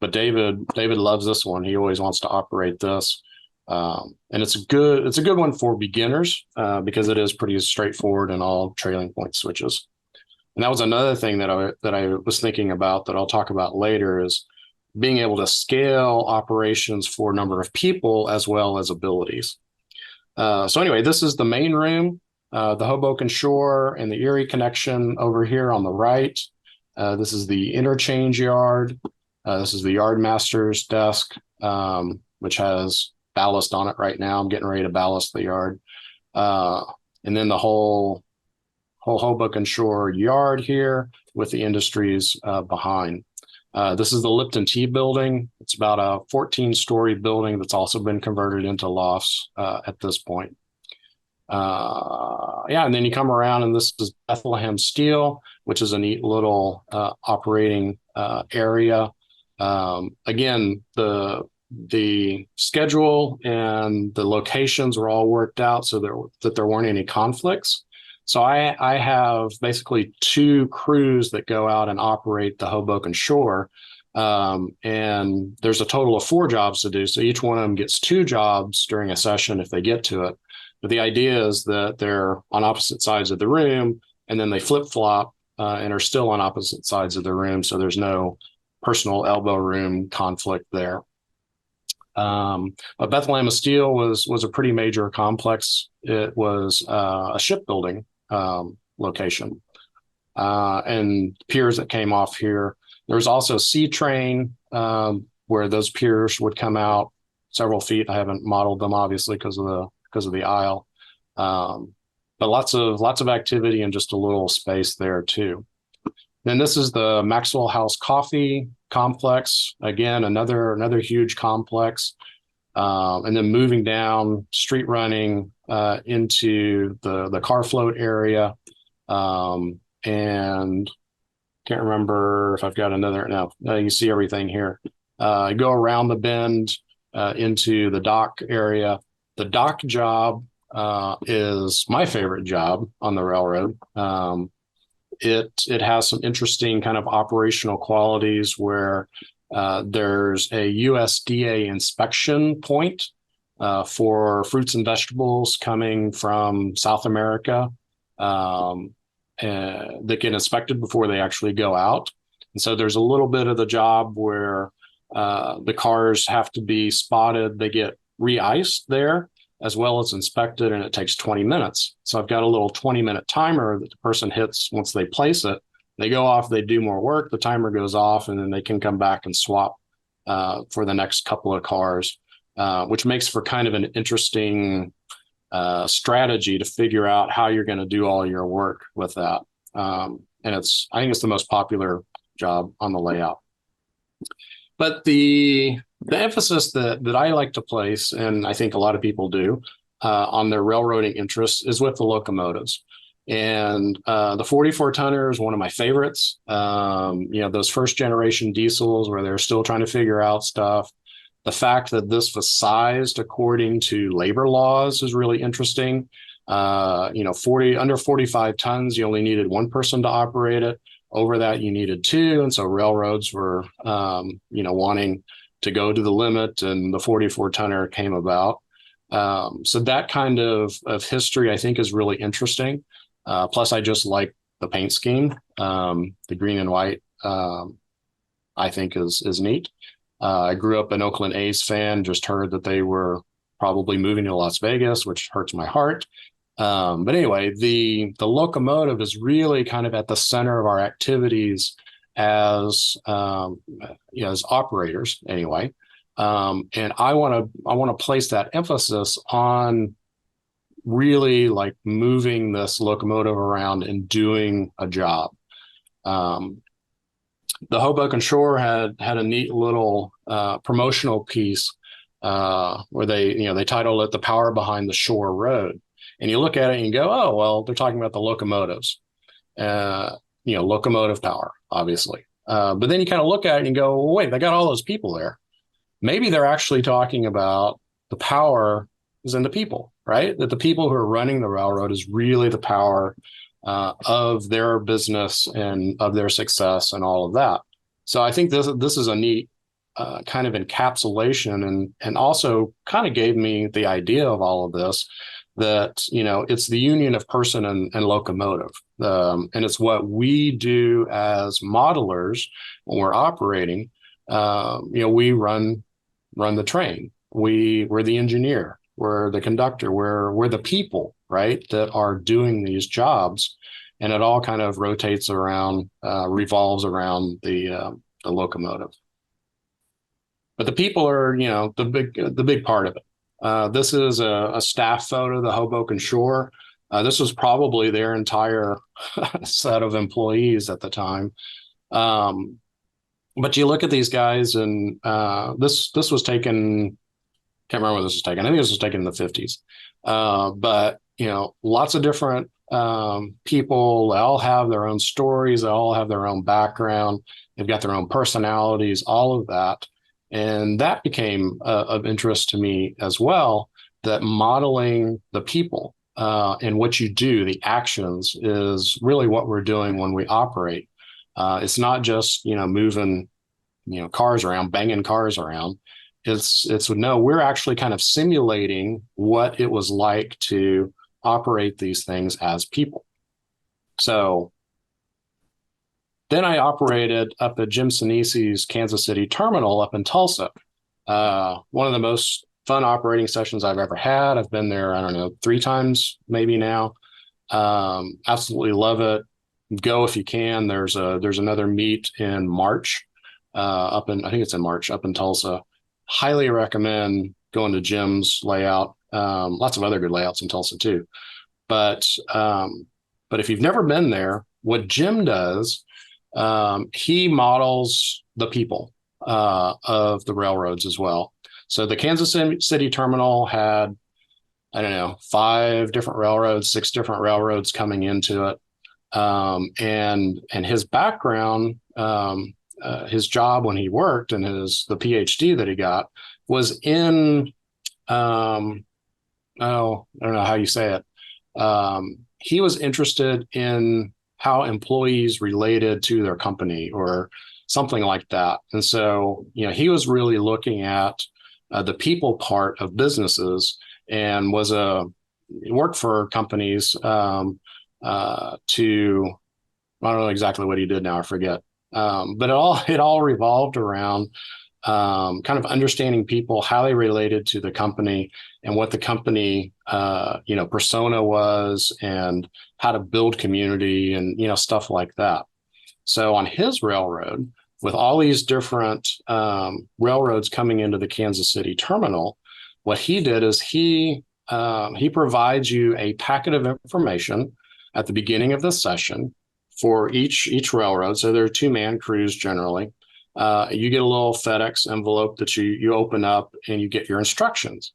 But David loves this one. He always wants to operate this. And it's a good one for beginners because it is pretty straightforward in all trailing point switches. And that was another thing that I was thinking about that I'll talk about later is being able to scale operations for a number of people as well as abilities. So anyway, this is the main room, the Hoboken Shore and the Erie connection over here on the right. This is the interchange yard. This is the yard master's desk, which has ballast on it right now. I'm getting ready to ballast the yard. And then the whole Hoboken Shore yard here with the industries behind. This is the Lipton Tea building. It's about a 14-story building that's also been converted into lofts at this point. Yeah, and then you come around and this is Bethlehem Steel, which is a neat little operating area. Again, the schedule and the locations were all worked out so that there weren't any conflicts. So I have basically 2 crews that go out and operate the Hoboken Shore. And there's a total of 4 jobs to do. So each one of them gets 2 jobs during a session if they get to it. But the idea is that they're on opposite sides of the room and then they flip-flop and are still on opposite sides of the room. So there's no personal elbow room conflict there. But Bethlehem Steel was a pretty major complex. It was a shipbuilding location and piers that came off here. There's also Sea Train where those piers would come out several feet. I haven't modeled them obviously because of the aisle, but lots of activity and just a little space there too. Then this is the Maxwell House Coffee complex. Again, another huge complex. And then moving down, street running into the car float area. And can't remember if I've got another. No, you can see everything here. Go around the bend into the dock area. The dock job is my favorite job on the railroad. It has some interesting kind of operational qualities where there's a USDA inspection point for fruits and vegetables coming from South America that get inspected before they actually go out. And so there's a little bit of the job where the cars have to be spotted. They get re-iced there as well as inspected, and it takes 20 minutes. So I've got a little 20-minute timer that the person hits once they place it. They go off, they do more work, the timer goes off, and then they can come back and swap for the next couple of cars, which makes for kind of an interesting strategy to figure out how you're going to do all your work with that. And I think it's the most popular job on the layout. But the emphasis that I like to place, and I think a lot of people do, on their railroading interests is with the locomotives. And the 44 tonner is one of my favorites. Those first generation diesels where they're still trying to figure out stuff. The fact that this was sized according to labor laws is really interesting. Under 45 tons, you only needed 1 person to operate it. Over that, you needed 2. And so railroads were, wanting to go to the limit, and the 44 tonner came about. So that kind of history, I think, is really interesting. Plus, I just like the paint scheme. The green and white, I think, is neat. I grew up an Oakland A's fan, just heard that they were probably moving to Las Vegas, which hurts my heart. But anyway, the locomotive is really kind of at the center of our activities as operators anyway. And I want to place that emphasis on really like moving this locomotive around and doing a job. The Hoboken Shore had a neat little promotional piece where they titled it "The Power Behind the Shore Road." And you look at it and you go, oh, well, they're talking about the locomotives, locomotive power, obviously. But then you kind of look at it and you go, well, wait, they got all those people there. Maybe they're actually talking about the power is in the people, right? That the people who are running the railroad is really the power of their business and of their success and all of that. So I think this is a neat kind of encapsulation and also kind of gave me the idea of all of this, that, it's the union of person and locomotive. And it's what we do as modelers when we're operating. We run the train. We're the engineer. We're the conductor. We're the people, right, that are doing these jobs. And it all kind of rotates around, revolves around the locomotive. But the people are, the big part of it. This is a staff photo of the Hoboken Shore. This was probably their entire set of employees at the time. But you look at these guys, and this was taken. Can't remember when this was taken. I think this was taken in the 50s. But lots of different people. They all have their own stories. They all have their own background. They've got their own personalities. All of that. And that became of interest to me as well, that modeling the people and what you do, the actions, is really what we're doing when we operate. It's not just, moving, cars around, banging cars around. It's no, we're actually kind of simulating what it was like to operate these things as people. So then I operated up at Jim Sinisi's Kansas City terminal up in Tulsa. One of the most fun operating sessions I've ever had. I've been there, I don't know, 3 times maybe now. Absolutely love it. Go if you can. There's another meet in March, I think it's in March, up in Tulsa. Highly recommend going to Jim's layout. Lots of other good layouts in Tulsa too. But if you've never been there, what Jim does, he models the people of the railroads as well. So the Kansas City terminal had, I don't know, 5 different railroads, 6 different railroads coming into it. And his background, his job when he worked, and the PhD that he got was in, I don't know how you say it. He was interested in how employees related to their company or something like that. And so, he was really looking at the people part of businesses, and worked for companies to, I don't know exactly what he did now, I forget. But it all revolved around kind of understanding people, how they related to the company, and what the company, persona was, and how to build community, and, stuff like that. So on his railroad, with all these different railroads coming into the Kansas City terminal, what he did is he provides you a packet of information at the beginning of the session for each railroad. So there are 2-man crews generally. You get a little FedEx envelope that you open up, and you get your instructions.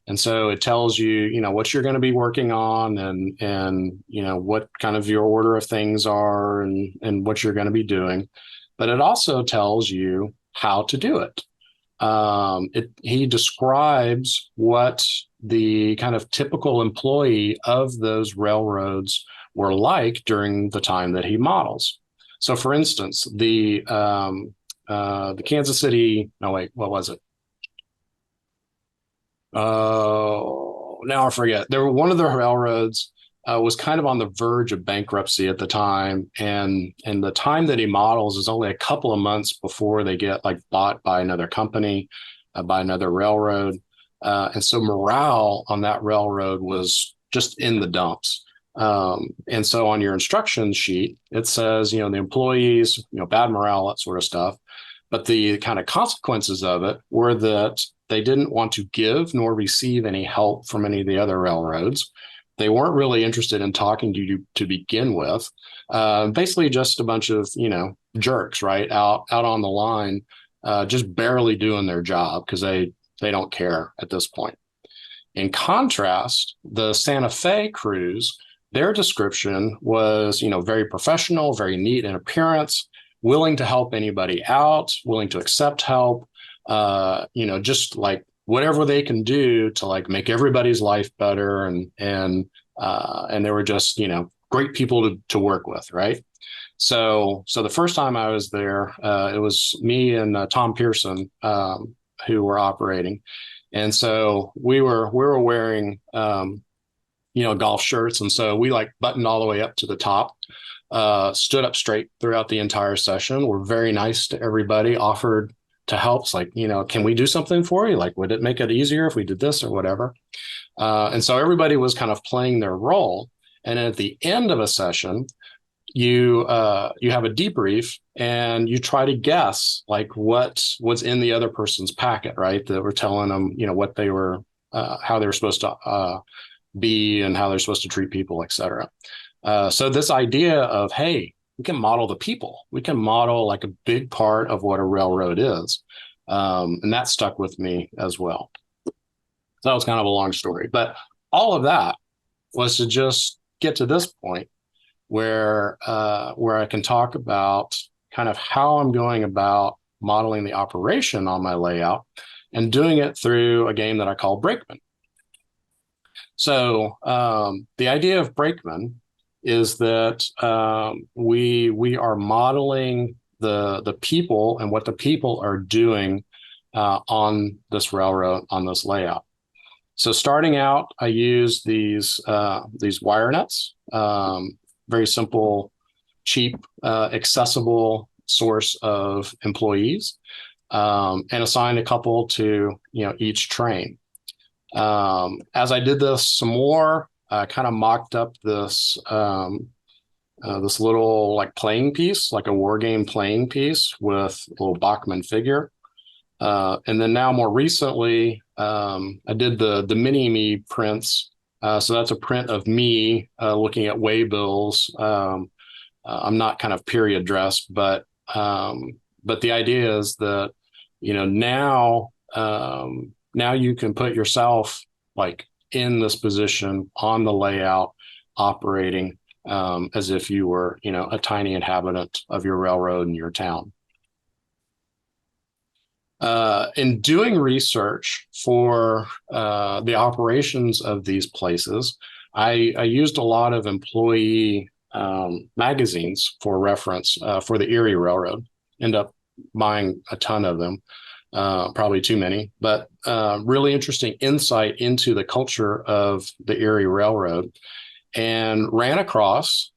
And so it tells you, what you're going to be working on, and what kind of your order of things are, and what you're going to be doing. But it also tells you how to do it. He describes what the kind of typical employee of those railroads were like during the time that he models. So, for instance, the Kansas City. No, wait, what was it? Now I forget. One of the railroads was kind of on the verge of bankruptcy at the time, and the time that he models is only a couple of months before they get bought by another company, by another railroad, and so morale on that railroad was just in the dumps. And so on your instruction sheet, it says, the employees, bad morale, that sort of stuff. But the kind of consequences of it were that they didn't want to give nor receive any help from any of the other railroads. They weren't really interested in talking to you to begin with. Basically just a bunch of, jerks, right, out on the line, just barely doing their job because they don't care at this point. In contrast, the Santa Fe crews, their description was, very professional, very neat in appearance, willing to help anybody out, willing to accept help, just whatever they can do to make everybody's life better. And they were just, great people to work with. Right. So the first time I was there, it was me and Tom Pearson who were operating, and so we were wearing golf shirts, and so we like buttoned all the way up to the top, stood up straight throughout the entire session. We're very nice to everybody, offered to help. It's like, can we do something for you? Like, would it make it easier if we did this or whatever? And so everybody was kind of playing their role. And at the end of a session, you have a debrief and you try to guess like what's in the other person's packet, right? That we're telling them, what they were, how they were supposed to be and how they're supposed to treat people, et cetera. So this idea of, hey, we can model the people. We can model like a big part of what a railroad is. And that stuck with me as well. So that was kind of a long story, but all of that was to just get to this point where I can talk about kind of how I'm going about modeling the operation on my layout and doing it through a game that I call Brakeman. So the idea of Brakeman is that we are modeling the people and what the people are doing on this railroad, on this layout. So starting out, I use these wire nets, very simple, cheap, accessible source of employees, and assign a couple to each train. As I did this some more, I kind of mocked up this this little like playing piece, like a war game playing piece with a little Bachmann figure. And then now more recently, I did the mini me prints. So that's a print of me looking at waybills. I'm not kind of period dressed, but the idea is that now you can put yourself like in this position on the layout, operating as if you were a tiny inhabitant of your railroad in your town. In doing research for the operations of these places, I used a lot of employee magazines for reference for the Erie Railroad. End up buying a ton of them, probably too many, but really interesting insight into the culture of the Erie Railroad, and ran across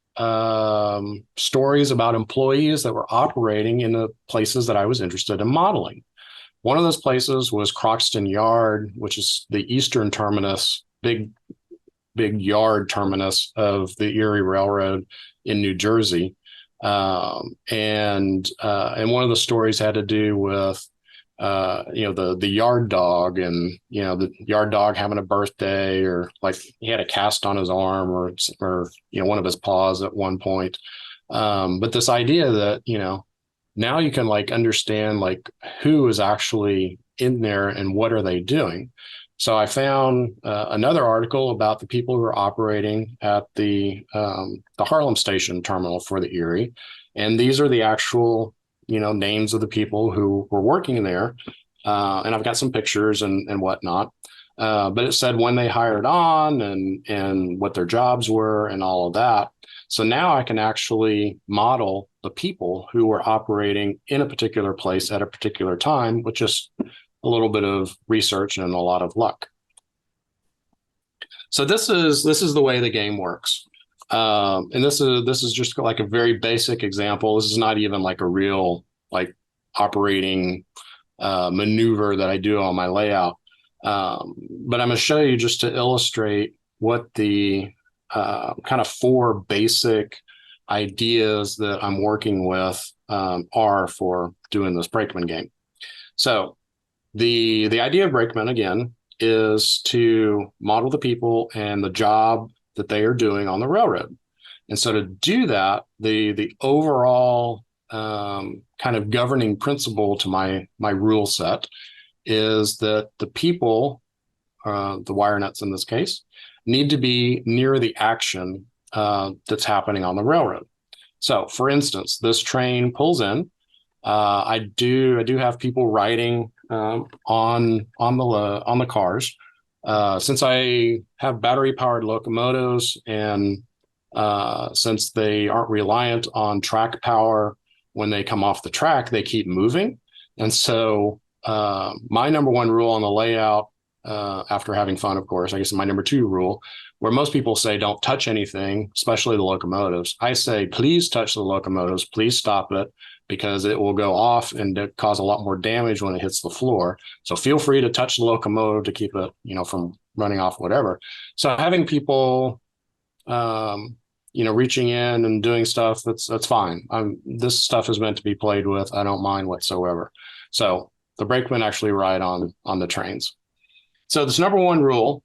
stories about employees that were operating in the places that I was interested in modeling. One of those places was Croxton Yard, which is the eastern terminus, big yard terminus of the Erie Railroad in New Jersey. And one of the stories had to do with the yard dog, and the yard dog having a birthday, or like he had a cast on his arm, or one of his paws at one point. But this idea that now you can like understand like who is actually in there and what are they doing. So I found another article about the people who are operating at the Harlem Station terminal for the Erie, and these are the actual names of the people who were working there, and I've got some pictures and whatnot. But it said when they hired on and what their jobs were and all of that. So now I can actually model the people who were operating in a particular place at a particular time with just a little bit of research and a lot of luck. So this is the way the game works. And this is just like a very basic example. This is not even like a real like operating maneuver that I do on my layout. But I'm going to show you just to illustrate what the kind of four basic ideas that I'm working with are for doing this Brakeman game. So the idea of Brakeman, again, is to model the people and the job that they are doing on the railroad. And so to do that, the overall kind of governing principle to my rule set is that the people, the wire nuts in this case, need to be near the action that's happening on the railroad. So, for instance, this train pulls in. I do have people riding on the cars. Since I have battery powered locomotives and Since they aren't reliant on track power when they come off the track, they keep moving. And so my number one rule on the layout, after having fun, of course, I guess my number two rule, where most people say don't touch anything, especially the locomotives, I say, please touch the locomotives, please stop it, because it will go off and cause a lot more damage when it hits the floor. So feel free to touch the locomotive to keep it, from running off, whatever. So having people, reaching in and doing stuff, that's fine. This stuff is meant to be played with. I don't mind whatsoever. So the brakemen actually ride on the trains. So this number one rule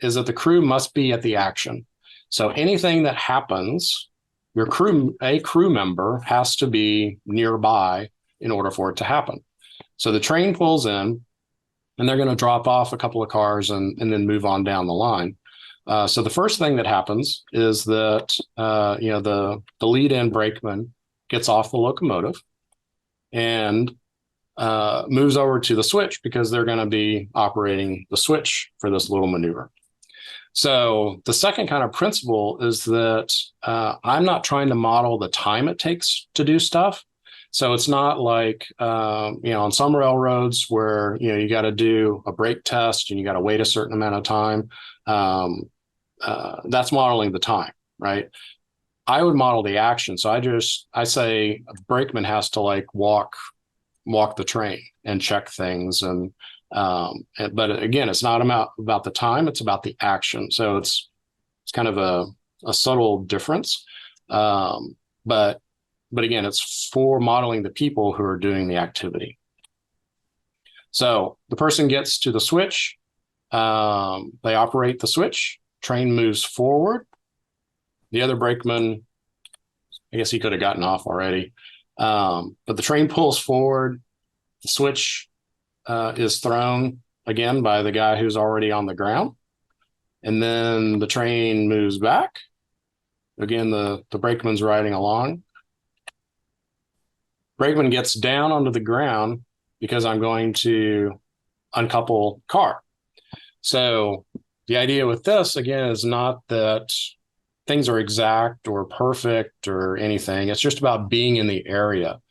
is that the crew must be at the action. So anything that happens, a crew member has to be nearby in order for it to happen. So the train pulls in, and they're going to drop off a couple of cars and then move on down the line. So the first thing that happens is that the lead-in brakeman gets off the locomotive and moves over to the switch, because they're going to be operating the switch for this little maneuver. So the second kind of principle is that I'm not trying to model the time it takes to do stuff. So it's not like, on some railroads where, you got to do a brake test and you got to wait a certain amount of time. That's modeling the time, right? I would model the action. So I say a brakeman has to like walk the train and check things. But again, it's not about the time, it's about the action. So it's kind of a subtle difference. But again, it's for modeling the people who are doing the activity. So the person gets to the switch, they operate the switch, train moves forward. The other brakeman, I guess he could have gotten off already. But the train pulls forward, the switch is thrown again by the guy who's already on the ground. And then the train moves back. Again, the brakeman's riding along. Brakeman gets down onto the ground because I'm going to uncouple car. So the idea with this, again, is not that things are exact or perfect or anything. It's just about being in the area.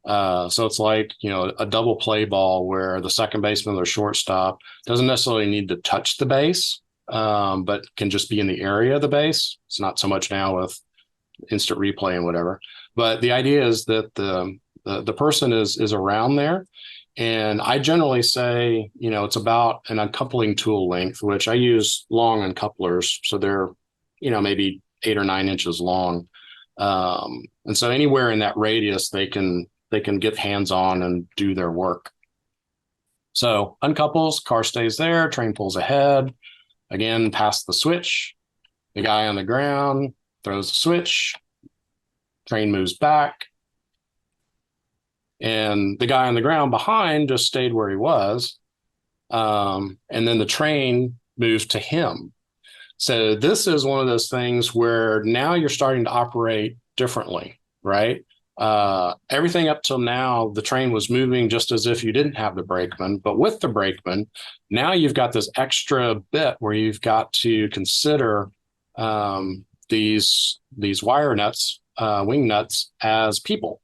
So it's like, a double play ball where the second baseman or shortstop doesn't necessarily need to touch the base, but can just be in the area of the base. It's not so much now with instant replay and whatever. But the idea is that the person is around there. And I generally say, it's about an uncoupling tool length, which I use long uncouplers. So they're, maybe 8 or 9 inches long. And so anywhere in that radius, they can get hands on and do their work. So uncouples, car stays there, train pulls ahead, again, past the switch, the guy on the ground throws the switch, train moves back, and the guy on the ground behind just stayed where he was. And then the train moved to him. So this is one of those things where now you're starting to operate differently, right? Everything up till now, the train was moving just as if you didn't have the brakeman, but with the brakeman, now you've got this extra bit where you've got to consider these wire nuts, wing nuts, as people.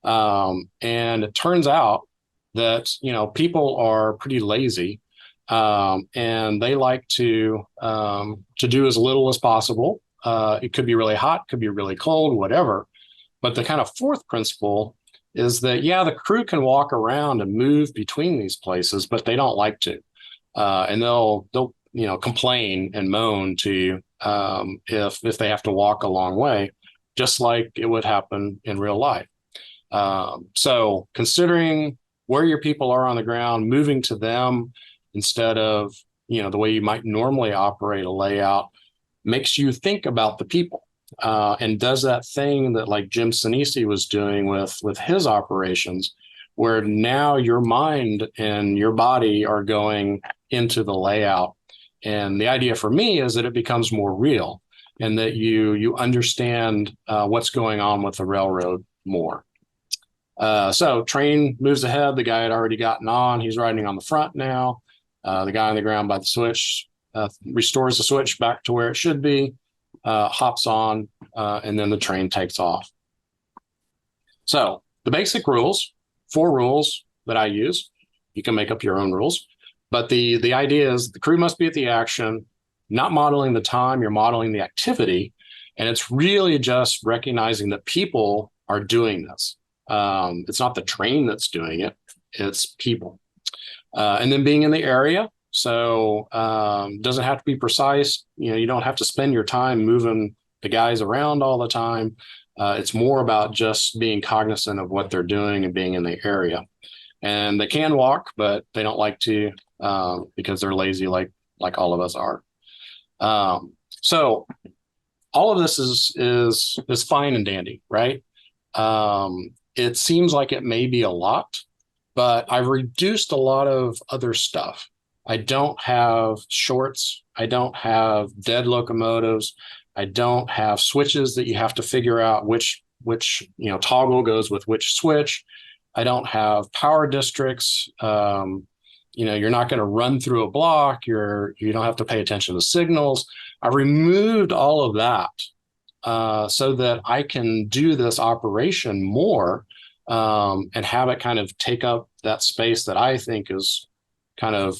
And it turns out that, people are pretty lazy, and they like to do as little as possible. It could be really hot, could be really cold, whatever. But the kind of fourth principle is that, the crew can walk around and move between these places, but they don't like to. And they'll complain and moan to you if they have to walk a long way, just like it would happen in real life. So considering where your people are on the ground, moving to them instead of, the way you might normally operate a layout, makes you think about the people. And does that thing that like Jim Sinisi was doing with his operations, where now your mind and your body are going into the layout. And the idea for me is that it becomes more real, and that you understand what's going on with the railroad more. So train moves ahead. The guy had already gotten on. He's riding on the front now. The guy on the ground by the switch restores the switch back to where it should be. hops on, and then the train takes off. So the basic rules, 4 rules that I use. You can make up your own rules, but the idea is the crew must be at the action, not modeling the time, you're modeling the activity. And it's really just recognizing that people are doing this. It's not the train that's doing it, it's people. And then being in the area. So doesn't have to be precise. You don't have to spend your time moving the guys around all the time. It's more about just being cognizant of what they're doing and being in the area. And they can walk, but they don't like to because they're lazy, like all of us are. So all of this is fine and dandy, right? It seems like it may be a lot, but I've reduced a lot of other stuff. I don't have shorts. I don't have dead locomotives. I don't have switches that you have to figure out which toggle goes with which switch. I don't have power districts. You're not going to run through a block. You don't have to pay attention to signals. I removed all of that so that I can do this operation more and have it kind of take up that space that I think is kind of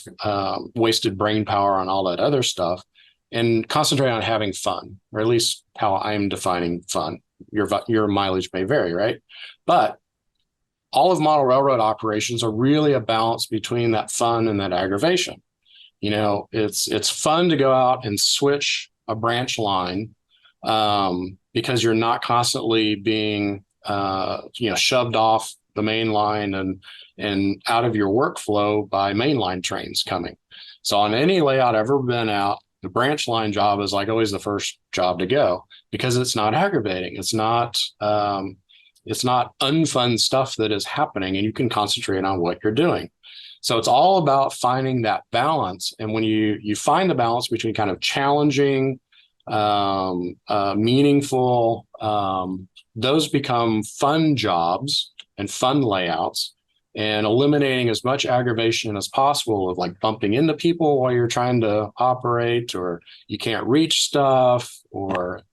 wasted brain power on all that other stuff, and concentrate on having fun, or at least how I'm defining fun. Your mileage may vary, right? But all of model railroad operations are really a balance between that fun and that aggravation. It's fun to go out and switch a branch line because you're not constantly being shoved off the main line and out of your workflow by mainline trains coming. So on any layout I've ever been out, the branch line job is like always the first job to go because it's not aggravating. It's not unfun stuff that is happening, and you can concentrate on what you're doing. So it's all about finding that balance. And when you find the balance between kind of challenging, meaningful, those become fun jobs and fun layouts, and eliminating as much aggravation as possible of like bumping into people while you're trying to operate, or you can't reach stuff, or,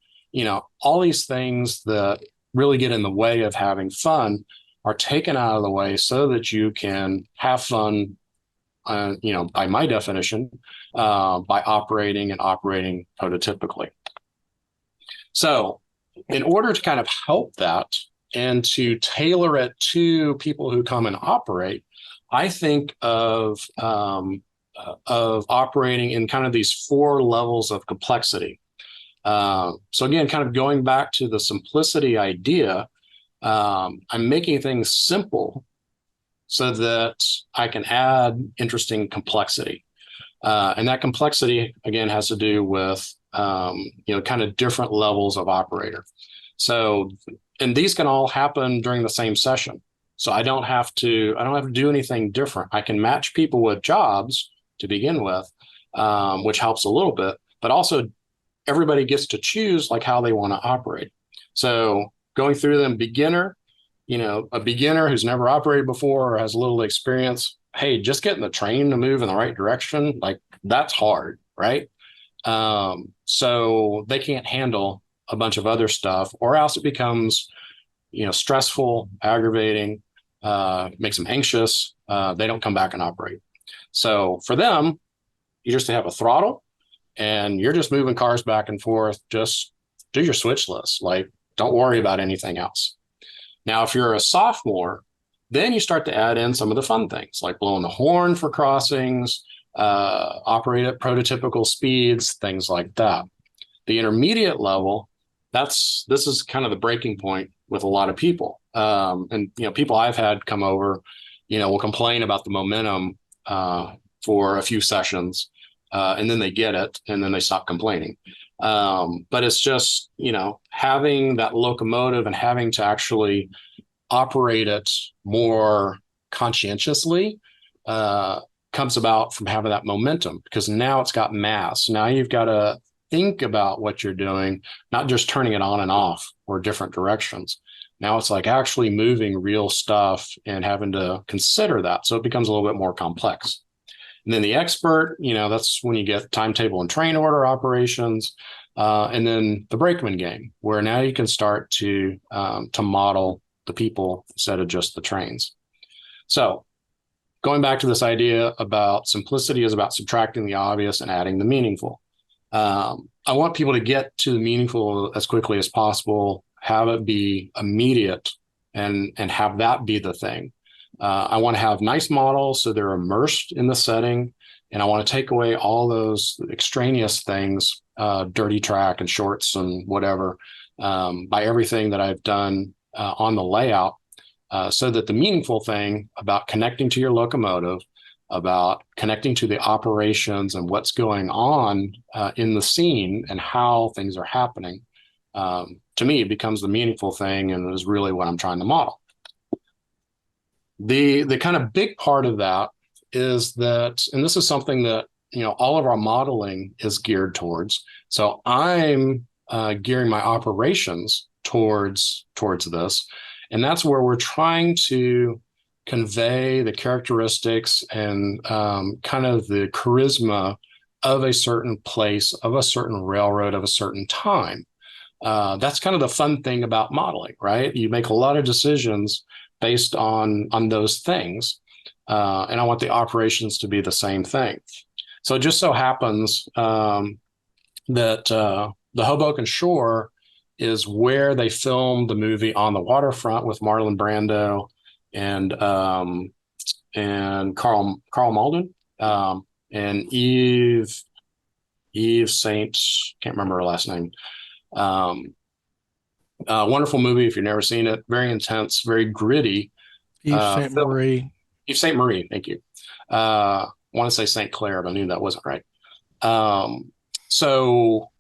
all these things that really get in the way of having fun are taken out of the way so that you can have fun, by my definition, by operating prototypically. So in order to kind of help that and to tailor it to people who come and operate, I think of operating in kind of these 4 levels of complexity. So again, kind of going back to the simplicity idea, I'm making things simple so that I can add interesting complexity. And that complexity, again, has to do with, kind of different levels of operator. So, and these can all happen during the same session. So I don't have to do anything different. I can match people with jobs to begin with, which helps a little bit, but also everybody gets to choose like how they want to operate. So going through them, a beginner who's never operated before or has a little experience, hey, just getting the train to move in the right direction, like that's hard, right? So they can't handle a bunch of other stuff, or else it becomes, stressful, aggravating, makes them anxious. They don't come back and operate. So for them, you just have a throttle and you're just moving cars back and forth. Just do your switch list. Like, don't worry about anything else. Now, if you're a sophomore, then you start to add in some of the fun things like blowing the horn for crossings, operate at prototypical speeds, things like that. The intermediate level, this is kind of the breaking point with a lot of people. And people I've had come over, will complain about the momentum for a few sessions, and then they get it, and then they stop complaining. But it's just, having that locomotive and having to actually operate it more conscientiously comes about from having that momentum, because now it's got mass. Now you've got to think about what you're doing, not just turning it on and off or different directions. Now it's like actually moving real stuff and having to consider that. So it becomes a little bit more complex. And then the expert, that's when you get timetable and train order operations. And then the brakeman game, where now you can start to model the people instead of just the trains. So going back to this idea about simplicity is about subtracting the obvious and adding the meaningful. I want people to get to the meaningful as quickly as possible, have it be immediate, and have that be the thing. I want to have nice models so they're immersed in the setting, and I want to take away all those extraneous things, dirty track and shorts and whatever, by everything that I've done on the layout, so that the meaningful thing about connecting to your locomotive, about connecting to the operations and what's going on in the scene and how things are happening, to me, it becomes the meaningful thing and is really what I'm trying to model. The kind of big part of that is that, and this is something that, all of our modeling is geared towards. So I'm gearing my operations towards this. And that's where we're trying to convey the characteristics and kind of the charisma of a certain place, of a certain railroad, of a certain time. That's kind of the fun thing about modeling, right? You make a lot of decisions based on those things. And I want the operations to be the same thing. So it just so happens that the Hoboken Shore is where they filmed the movie On the Waterfront with Marlon Brando and Carl Malden, and Eve Saint, can't remember her last name. Wonderful movie if you've never seen it. Very intense, very gritty. Yves Saint Marie. Yves Saint Marie, thank you. I want to say St. Clair, but I knew that wasn't right. So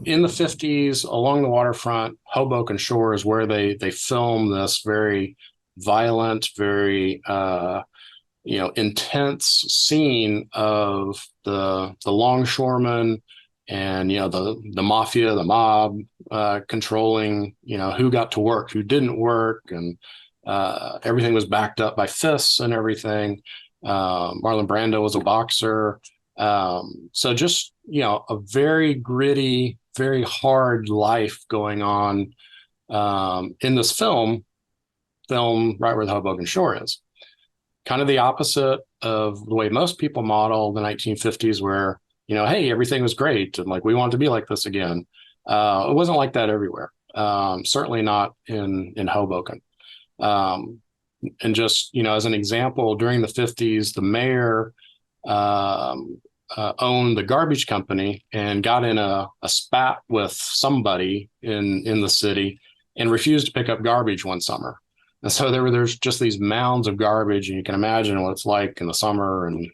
in the 50s, along the waterfront, Hoboken Shore is where they film this very violent, very intense scene of the longshoremen and the mafia, the mob controlling who got to work, who didn't work, and everything was backed up by fists and everything. Marlon Brando was a boxer. So just, a very gritty, very hard life going on in this film right where the Hoboken Shore is. Kind of the opposite of the way most people model the 1950s where, hey, everything was great. And like, we want to be like this again. It wasn't like that everywhere. Certainly not in Hoboken. And just, as an example, during the 50s, the mayor owned the garbage company and got in a spat with somebody in the city and refused to pick up garbage one summer. And so there's just these mounds of garbage, and you can imagine what it's like in the summer and,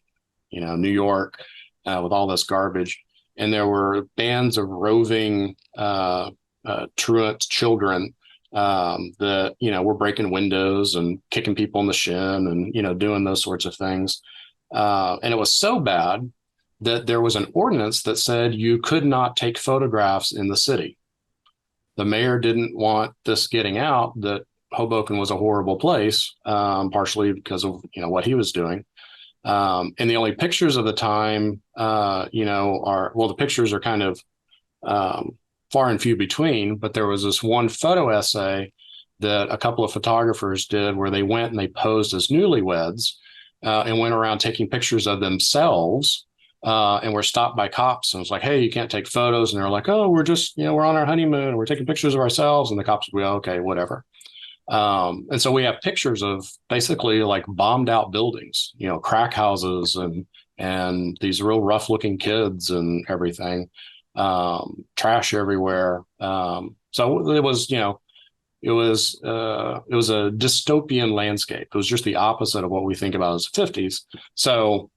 New York with all this garbage. And there were bands of roving truant children that, were breaking windows and kicking people in the shin and, doing those sorts of things. And it was so bad that there was an ordinance that said you could not take photographs in the city. The mayor didn't want this getting out, that Hoboken was a horrible place, partially because of what he was doing. And the only pictures of the time, the pictures are kind of far and few between. But there was this one photo essay that a couple of photographers did where they went and they posed as newlyweds and went around taking pictures of themselves. And were stopped by cops and was like, hey, you can't take photos. And they're like, oh, we're just, we're on our honeymoon. We're taking pictures of ourselves. And the cops would go, okay, whatever. And so we have pictures of basically like bombed out buildings, crack houses and these real rough looking kids and everything, trash everywhere. So it was, it was a dystopian landscape. It was just the opposite of what we think about as the 50s. So,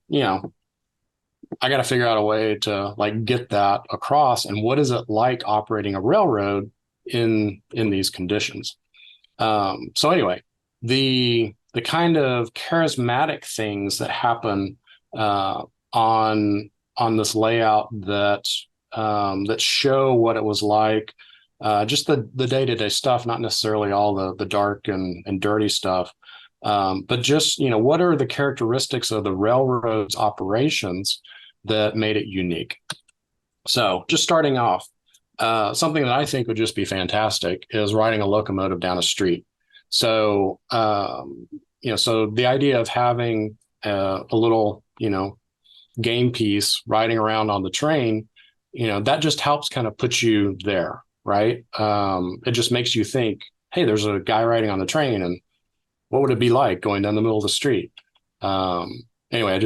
I got to figure out a way to like get that across. And what is it like operating a railroad in these conditions? So anyway, the kind of charismatic things that happen on this layout that show what it was like, just the day-to-day stuff, not necessarily all the dark and dirty stuff, but just what are the characteristics of the railroad's operations that made it unique. So just starting off, Something that I think would just be fantastic is riding a locomotive down a street. So, so the idea of having a little, game piece riding around on the train, that just helps kind of put you there, right? It just makes you think, hey, there's a guy riding on the train, and what would it be like going down the middle of the street? Anyway,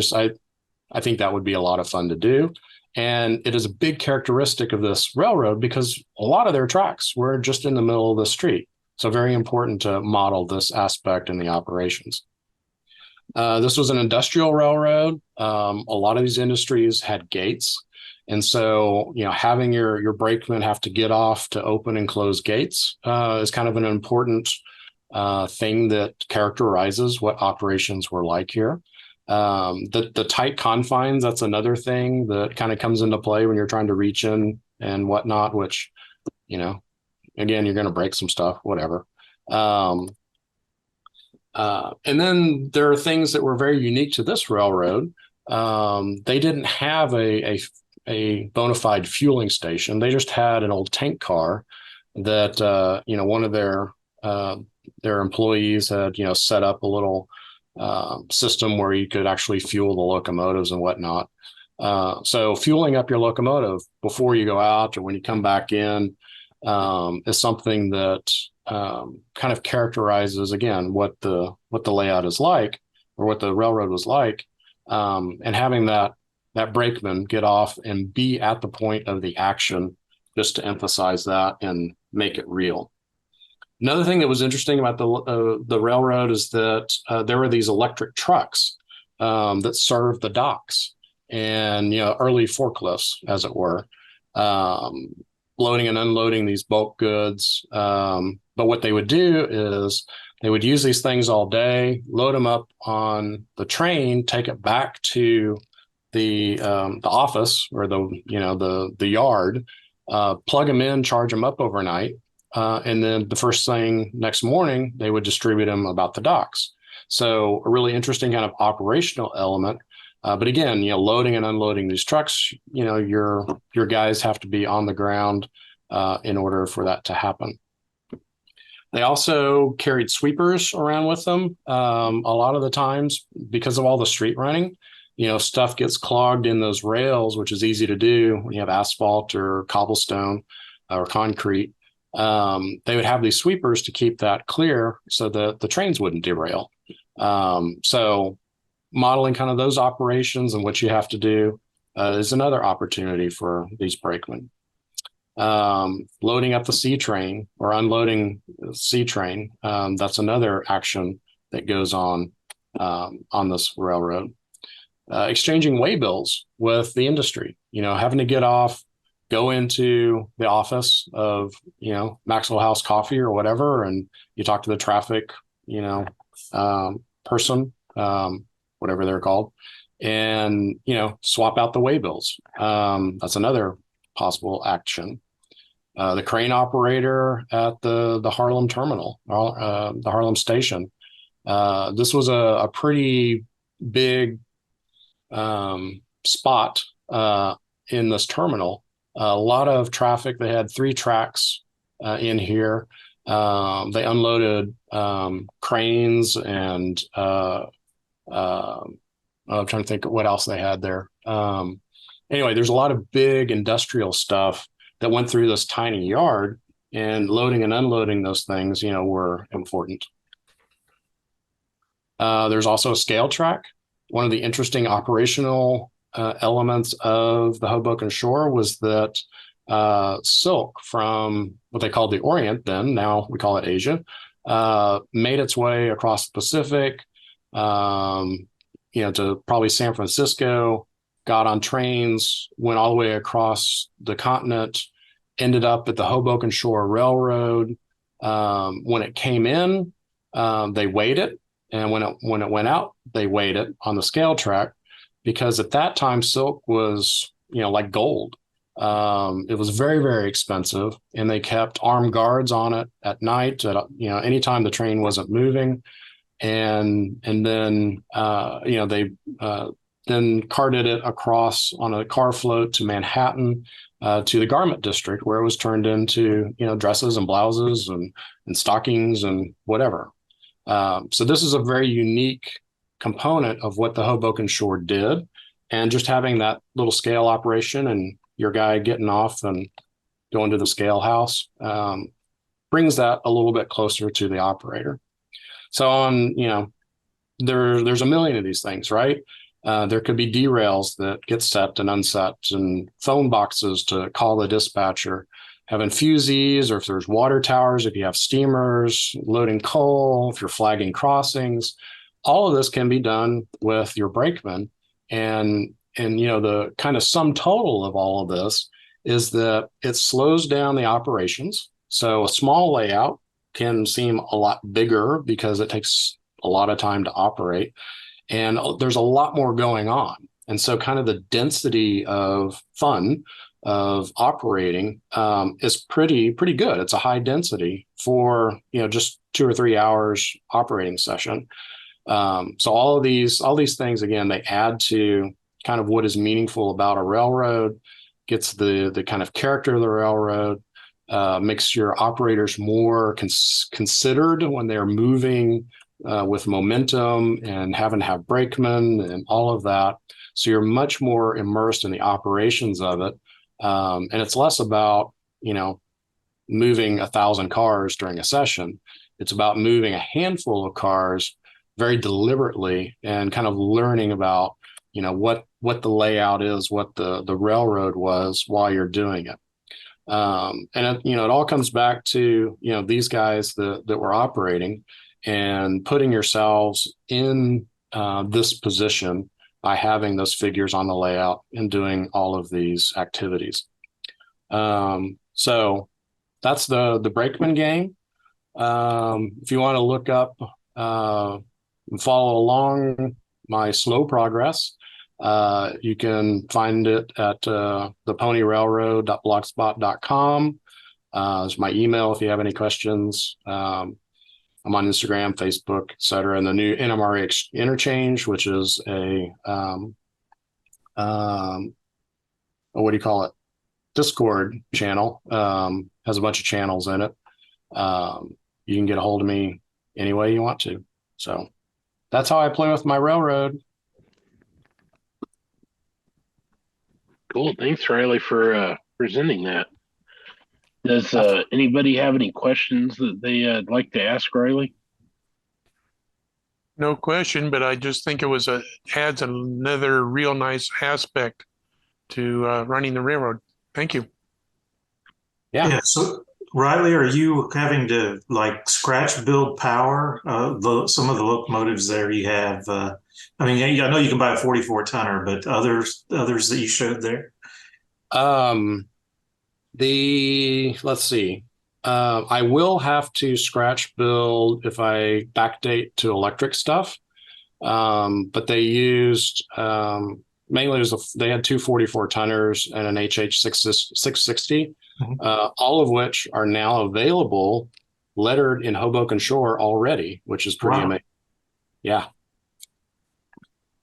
I think that would be a lot of fun to do. And it is a big characteristic of this railroad because a lot of their tracks were just in the middle of the street. So very important to model this aspect in the operations. This was an industrial railroad. A lot of these industries had gates. And so, having your brakemen have to get off to open and close gates is kind of an important thing that characterizes what operations were like here. The tight confines, that's another thing that kind of comes into play when you're trying to reach in and whatnot, which, again, you're going to break some stuff, whatever. And then there are things that were very unique to this railroad. They didn't have a bona fide fueling station. They just had an old tank car that, one of their employees had, set up a little system where you could actually fuel the locomotives and whatnot. So fueling up your locomotive before you go out or when you come back in is something that kind of characterizes, again, what the layout is like or what the railroad was like, and having that brakeman get off and be at the point of the action just to emphasize that and make it real. Another thing that was interesting about the railroad is that there were these electric trucks that served the docks and early forklifts, as it were, loading and unloading these bulk goods. But what they would do is they would use these things all day, load them up on the train, take it back to the office or the yard, plug them in, charge them up overnight. And then the first thing next morning, they would distribute them about the docks. So a really interesting kind of operational element. But again, loading and unloading these trucks, your guys have to be on the ground in order for that to happen. They also carried sweepers around with them. A lot of the times, because of all the street running, stuff gets clogged in those rails, which is easy to do when you have asphalt or cobblestone or concrete. They would have these sweepers to keep that clear so that the trains wouldn't derail. So modeling kind of those operations and what you have to do is another opportunity for these brakemen. Loading up the C train or unloading the C train, that's another action that goes on this railroad. Exchanging waybills with the industry, having to get off, go into the office of, Maxwell House Coffee or whatever, and you talk to the traffic, person, whatever they're called, and, swap out the waybills. That's another possible action. The crane operator at the Harlem terminal, the Harlem station. This was a pretty big spot in this terminal. A lot of traffic. They had 3 tracks in here. They unloaded cranes and I'm trying to think of what else they had there. Anyway, there's a lot of big industrial stuff that went through this tiny yard, and loading and unloading those things, were important. There's also a scale track. One of the interesting operational elements of the Hoboken Shore was that silk from what they called the Orient then, now we call it Asia, made its way across the Pacific, to probably San Francisco, got on trains, went all the way across the continent, ended up at the Hoboken Shore Railroad. When it came in, they weighed it. And when it went out, they weighed it on the scale track, because at that time, silk was, like gold. It was very, very expensive, and they kept armed guards on it at night, anytime the train wasn't moving. And then, they then carted it across on a car float to Manhattan. to the garment district, where it was turned into, dresses and blouses and stockings and whatever. So this is a very unique component of what the Hoboken Shore did. And just having that little scale operation and your guy getting off and going to the scale house brings that a little bit closer to the operator. So there's a million of these things, right? There could be derails that get set and unset, and phone boxes to call the dispatcher, having fusees, or if there's water towers, if you have steamers, loading coal, if you're flagging crossings. All of this can be done with your brakeman. And the kind of sum total of all of this is that it slows down the operations. So a small layout can seem a lot bigger because it takes a lot of time to operate. And there's a lot more going on. And so kind of the density of fun of operating is pretty good. It's a high density for, just 2 or 3 hours operating session. So all these things, again, they add to kind of what is meaningful about a railroad, gets the kind of character of the railroad, makes your operators more considered when they're moving with momentum and having to have brakemen and all of that. So you're much more immersed in the operations of it. And it's less about, moving 1,000 cars during a session. It's about moving a handful of cars very deliberately and kind of learning about, what the layout is, what the railroad was while you're doing it. And it all comes back to, these guys that were operating and putting yourselves in this position by having those figures on the layout and doing all of these activities. So that's the brakeman game. If you want to look up and follow along my slow progress, you can find it at theponirailroad.blogspot.com. There's my email if you have any questions. I'm on Instagram, Facebook, etc. And the new NMRA Interchange, which is a what do you call it? Discord channel, has a bunch of channels in it. You can get a hold of me any way you want to. So that's how I play with my railroad. Cool. Thanks, Riley, for presenting that. Does anybody have any questions that they'd like to ask Riley? No question, but I just think it adds another real nice aspect to running the railroad. Thank you. Yeah. So Riley, are you having to scratch build power some of the locomotives there you have? I know you can buy a 44 tonner, but others that you showed there. Let's see. I will have to scratch build if I backdate to electric stuff. But they used mainly they had two 44 tonners and an HH 660, all of which are now available, lettered in Hoboken Shore already, which is pretty amazing. Yeah.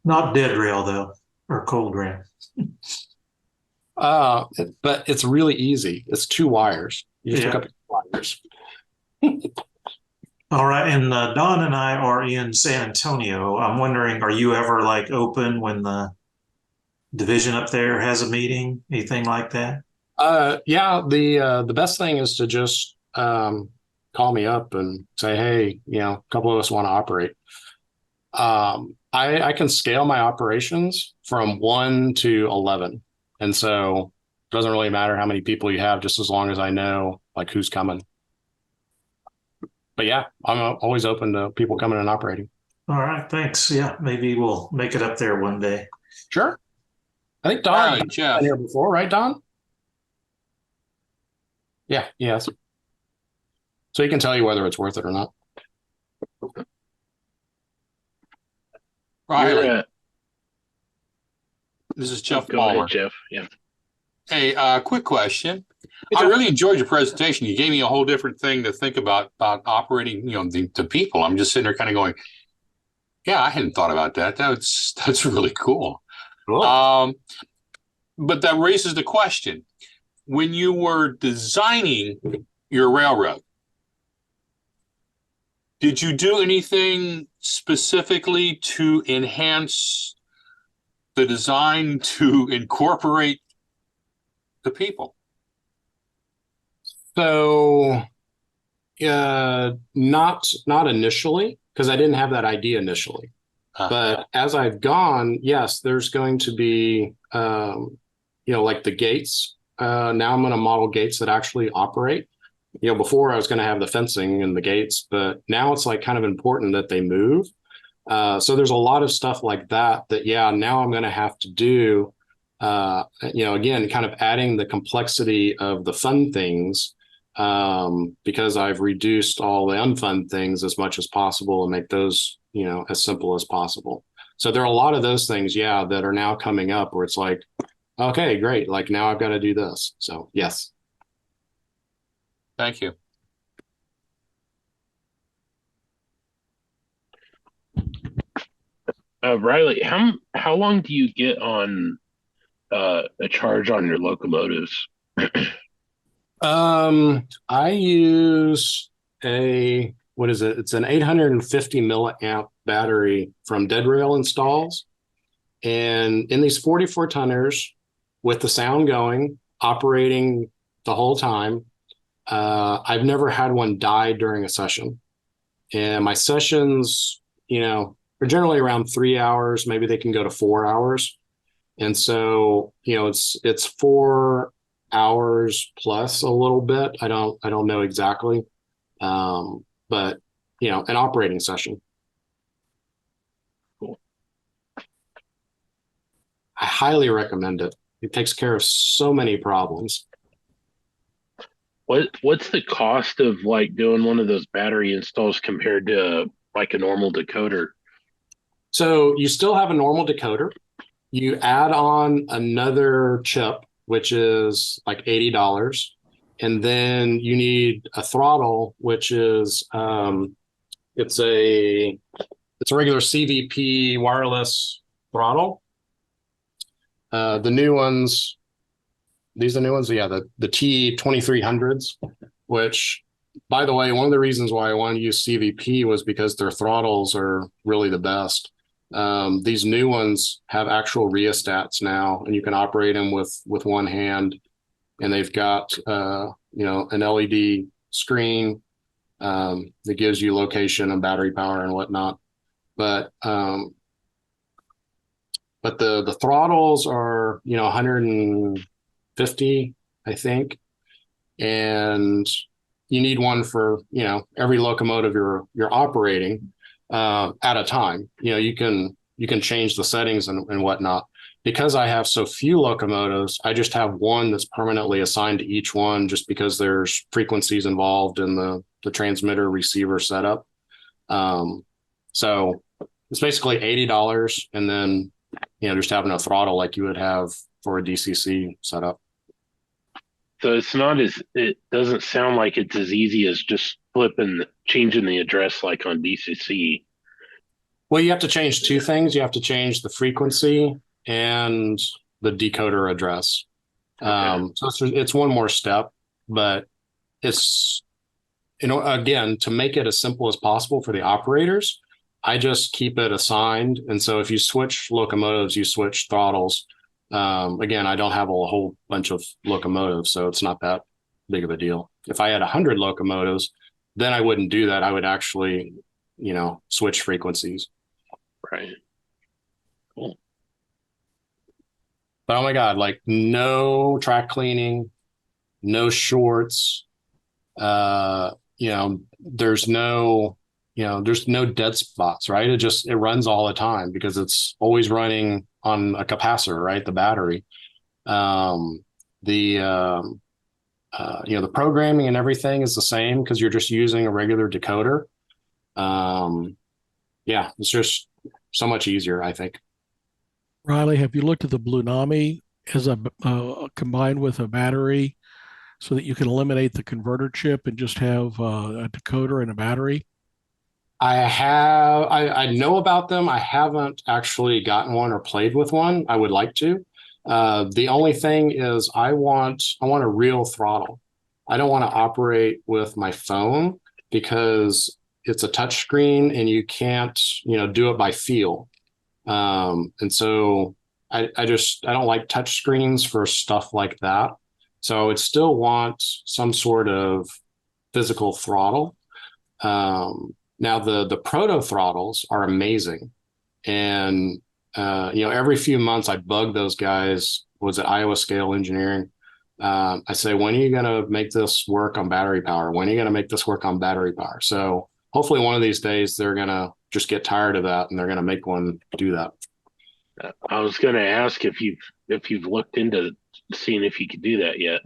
Not dead rail though, or cold rail. But it's really easy. It's 2 wires. You just hook up 2 wires. All right. And Don and I are in San Antonio. I'm wondering, are you ever open when the division up there has a meeting, anything like that? Yeah. The best thing is to just call me up and say, hey, a couple of us want to operate. I can scale my operations from 1 to 11. And so it doesn't really matter how many people you have, just as long as I know who's coming. But yeah, I'm always open to people coming and operating. All right, thanks. Yeah, maybe we'll make it up there one day. Sure. I think Don been here before, right, Don? Yeah, yes. So he can tell you whether it's worth it or not. Riley. This is Jeff Go Palmer. ahead, Jeff. Yeah. Hey, quick question. I really enjoyed your presentation. You gave me a whole different thing to think about operating, the people. I'm just sitting there kind of going, yeah, I hadn't thought about that. That's really cool. Cool. But that raises the question. when you were designing your railroad, did you do anything specifically to enhance the design to incorporate the people? So, not initially, because I didn't have that idea initially. But as I've gone, yes, there's going to be, like the gates. Now I'm going to model gates that actually operate. Before I was going to have the fencing and the gates, but now it's like kind of important that they move. So there's a lot of stuff like that, yeah, now I'm going to have to do, again, kind of adding the complexity of the fun things, because I've reduced all the unfun things as much as possible and make those, as simple as possible. So there are a lot of those things, yeah, that are now coming up where it's like, okay, great. Like now I've got to do this. So yes. Thank you. Riley, how long do you get on a charge on your locomotives? I use what is it? It's an 850 milliamp battery from Dead Rail Installs. And in these 44 tonners with the sound going, operating the whole time, I've never had one die during a session. And my sessions, are generally around 3 hours. Maybe they can go to 4 hours. And so, it's 4 hours plus a little bit. I don't know exactly. But an operating session. Cool. I highly recommend it. It takes care of so many problems. What's the cost of like doing one of those battery installs compared to like a normal decoder? So you still have a normal decoder. You add on another chip, which is like $80. And then you need a throttle, which is it's a regular CVP wireless throttle. The new ones, these are new ones. Yeah, the T2300s, which, by the way, one of the reasons why I wanted to use CVP was because their throttles are really the best. These new ones have actual rheostats now, and you can operate them with one hand. And they've got an LED screen that gives you location and battery power and whatnot. But the throttles are 150, I think, and you need one for every locomotive you're operating at a time. You can change the settings and whatnot. Because I have so few locomotives, I just have one that's permanently assigned to each one, just because there's frequencies involved in the transmitter receiver setup. So it's basically $80, and then just having a throttle like you would have for a DCC setup. So it doesn't sound like it's as easy as just changing the address like on DCC. Well, you have to change two things. You have to change the frequency and the decoder address. Okay. So it's one more step, but it's, again, to make it as simple as possible for the operators, I just keep it assigned. And so if you switch locomotives, you switch throttles. Again, I don't have a whole bunch of locomotives, so it's not that big of a deal. If I had 100 locomotives, then I wouldn't do that. I would actually, switch frequencies. Right. Cool. But oh my God, like no track cleaning, no shorts, there's no dead spots, right? It runs all the time because it's always running on a capacitor, right? The battery. The programming and everything is the same because you're just using a regular decoder. It's just so much easier, I think. Riley, have you looked at the Bluenami as a combined with a battery so that you can eliminate the converter chip and just have a decoder and a battery? I know about them. I haven't actually gotten one or played with one. I would like to. The only thing is I want a real throttle. I don't want to operate with my phone because it's a touch screen and you can't, do it by feel. And so I don't like touch screens for stuff like that. So I would still want some sort of physical throttle. Now the proto throttles are amazing. And every few months I bug those guys, was it Iowa Scale Engineering? I say, when are you going to make this work on battery power? When are you going to make this work on battery power? So hopefully one of these days they're going to just get tired of that and they're going to make one do that. I was going to ask if you've looked into seeing if you could do that yet.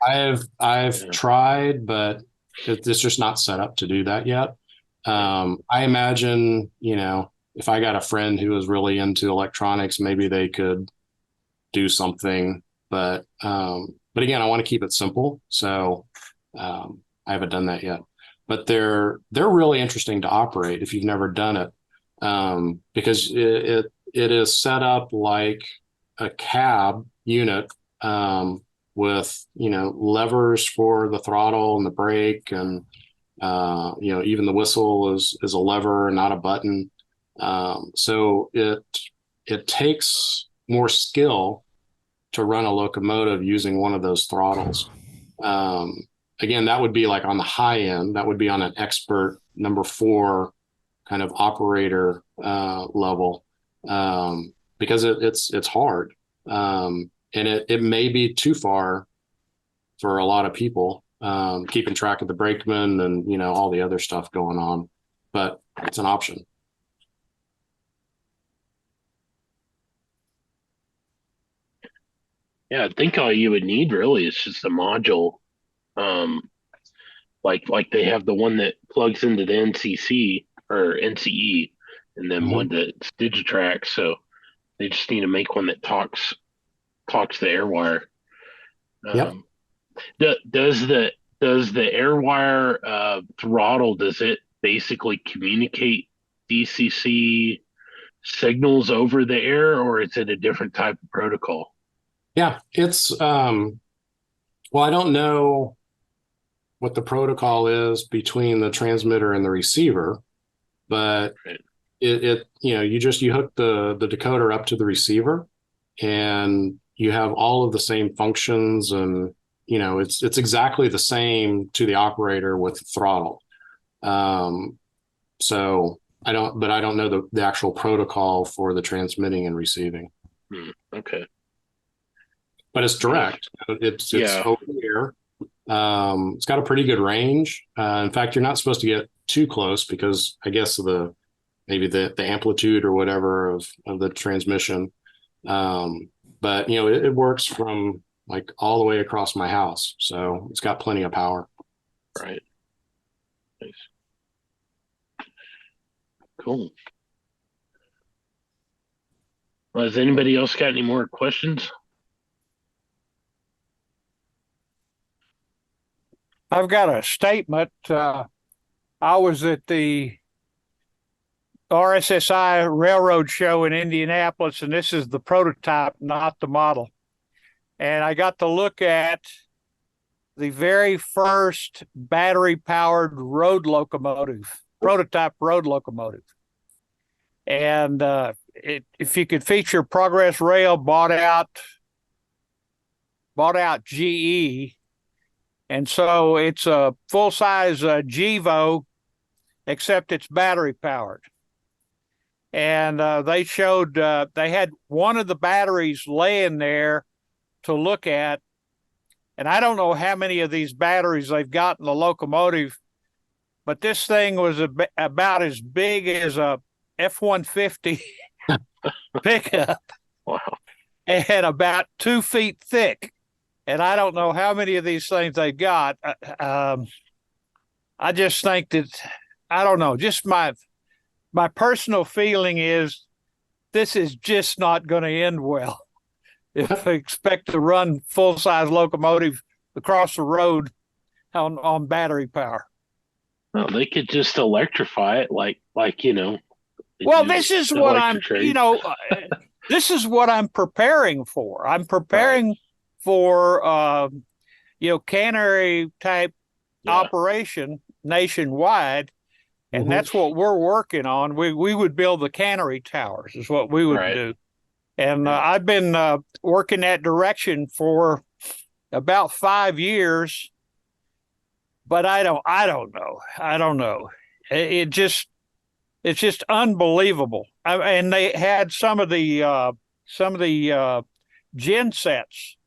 I've Yeah. tried, but it's just not set up to do that yet. I imagine, if I got a friend who was really into electronics, maybe they could do something. But again, I want to keep it simple, so I haven't done that yet. But they're really interesting to operate if you've never done it, because it is set up like a cab unit, with levers for the throttle and the brake, and even the whistle is a lever, not a button. So it takes more skill to run a locomotive using one of those throttles. Again, that would be like on the high end. That would be on an expert number 4 kind of operator level, because it's hard, and it may be too far for a lot of people, keeping track of the brakeman and all the other stuff going on, but it's an option. Yeah, I think all you would need really is just a module. Um, like they have the one that plugs into the NCC or NCE, and then one that's Digitrax. So they just need to make one that talks the AirWire. Yep. Does the AirWire throttle? Does it basically communicate DCC signals over the air, or is it a different type of protocol? Yeah, it's well, I don't know what the protocol is between the transmitter and the receiver, but Right. you hook the decoder up to the receiver, and you have all of the same functions, and it's exactly the same to the operator with the throttle. So I don't know the actual protocol for the transmitting and receiving. Okay. But it's direct. It's Yeah. over the air. It's got a pretty good range. In fact, you're not supposed to get too close because I guess maybe the amplitude or whatever of the transmission. But it works from like all the way across my house, so it's got plenty of power. Right. Nice. Cool. Well, has anybody else got any more questions? I've got a statement. I was at the RSSI Railroad Show in Indianapolis, and this is the prototype, not the model. And I got to look at the very first battery-powered road locomotive, prototype road locomotive. And if you could feature Progress Rail bought out GE, and so it's a full-size GEVO, except it's battery-powered. And they showed they had one of the batteries laying there to look at. And I don't know how many of these batteries they've got in the locomotive, but this thing was about as big as a F-150 pickup. Wow. And about 2 feet thick. And I don't know how many of these things they've got. I just think that, I don't know, just my personal feeling is this is just not going to end well. If I expect to run full-size locomotive across the road on battery power. Well, they could just electrify it, like Well, this is what I'm, electric train. this is what I'm preparing for. I'm preparing for cannery type operation nationwide, and that's what we're working on. We would build the cannery towers is what we would do. And I've been working that direction for about 5 years, but I don't know. It's just unbelievable. And they had some of the gen sets,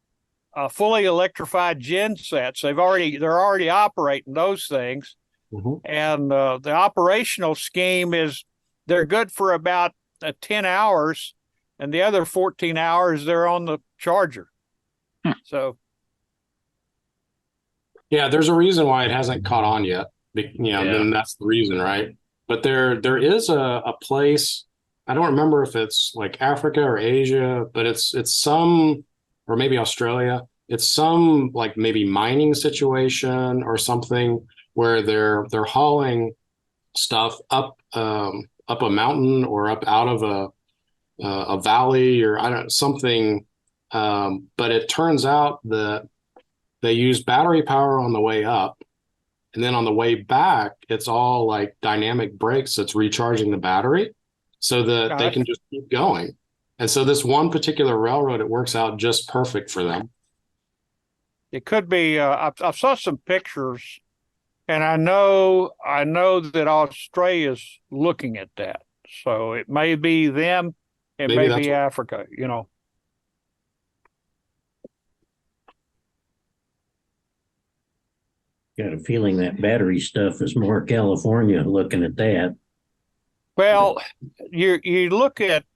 fully electrified gen sets. They're already operating those things, and the operational scheme is they're good for about 10 hours, and the other 14 hours they're on the charger. So Yeah, there's a reason why it hasn't caught on yet. Then that's the reason, right? But there is a place, I don't remember if it's like Africa or Asia, but it's some, or maybe Australia. It's some like maybe mining situation or something where they're hauling stuff up a mountain or up out of a valley, or I don't something. But it turns out that they use battery power on the way up, and then on the way back, it's all like dynamic brakes that's recharging the battery so that they can just keep going. And so this one particular railroad, it works out just perfect for them. It could be. I saw some pictures, and I know that Australia's looking at that. So it may be them, it may be Africa. Got a feeling that battery stuff is more California looking at that. Well, you look at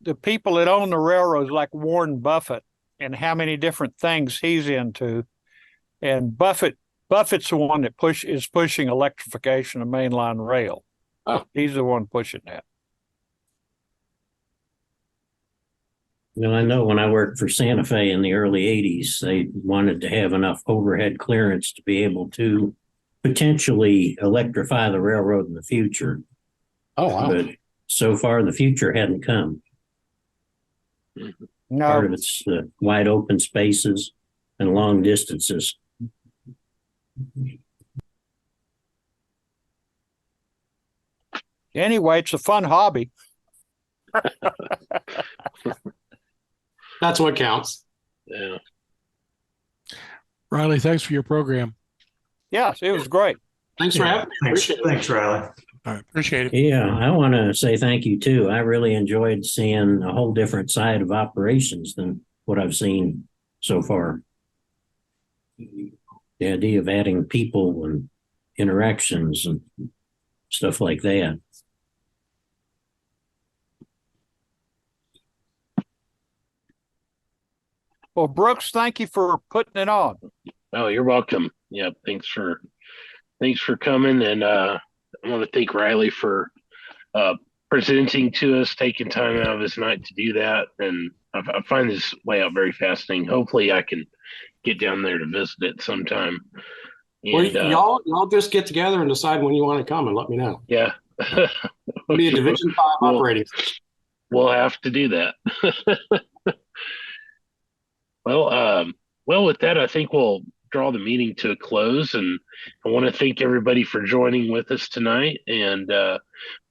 the people that own the railroads, like Warren Buffett, and how many different things he's into. And Buffett's the one that is pushing electrification of mainline rail. Oh, he's the one pushing that. I know when I worked for Santa Fe in the early 80s, they wanted to have enough overhead clearance to be able to potentially electrify the railroad in the future. Oh, wow. But so far, the future hadn't come. No. Part of it's the wide open spaces and long distances. Anyway, it's a fun hobby. That's what counts. Yeah. Riley, thanks for your program. Yes, it was great. Thanks for having me. Thanks, Riley. All right, appreciate it. Yeah, I want to say thank you too. I really enjoyed seeing a whole different side of operations than what I've seen so far. The idea of adding people and interactions and stuff like that. Well, Brooks, thank you for putting it on. Oh, you're welcome. Yeah, thanks for coming, and I want to thank Riley for presenting to us, taking time out of his night to do that, and I find this layout very fascinating. Hopefully, I can get down there to visit it sometime. And, well, y'all just get together and decide when you want to come and let me know. Yeah, It'll be a Division 5 operating. We'll have to do that. Well, with that, I think we'll draw the meeting to a close, and I want to thank everybody for joining with us tonight. And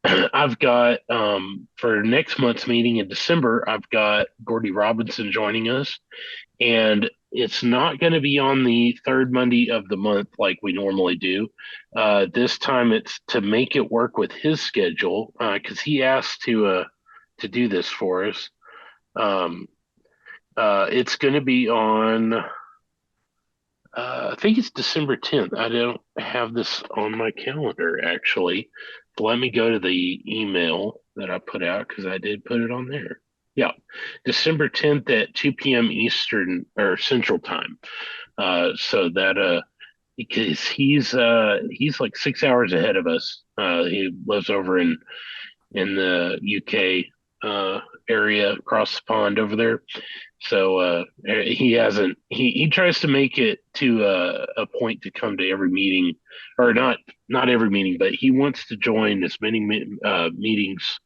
I've got for next month's meeting in December, I've got Gordy Robinson joining us, and it's not going to be on the third Monday of the month like we normally do. This time, it's to make it work with his schedule because he asked to do this for us. It's going to be on, I think it's December 10th. I don't have this on my calendar, actually. But let me go to the email that I put out because I did put it on there. Yeah, December 10th at 2 p.m. Eastern or Central Time. So that because he's like 6 hours ahead of us. He lives over in the UK area across the pond over there. So he hasn't. He tries to make it to a point to come to every meeting, or not every meeting, but he wants to join as many meetings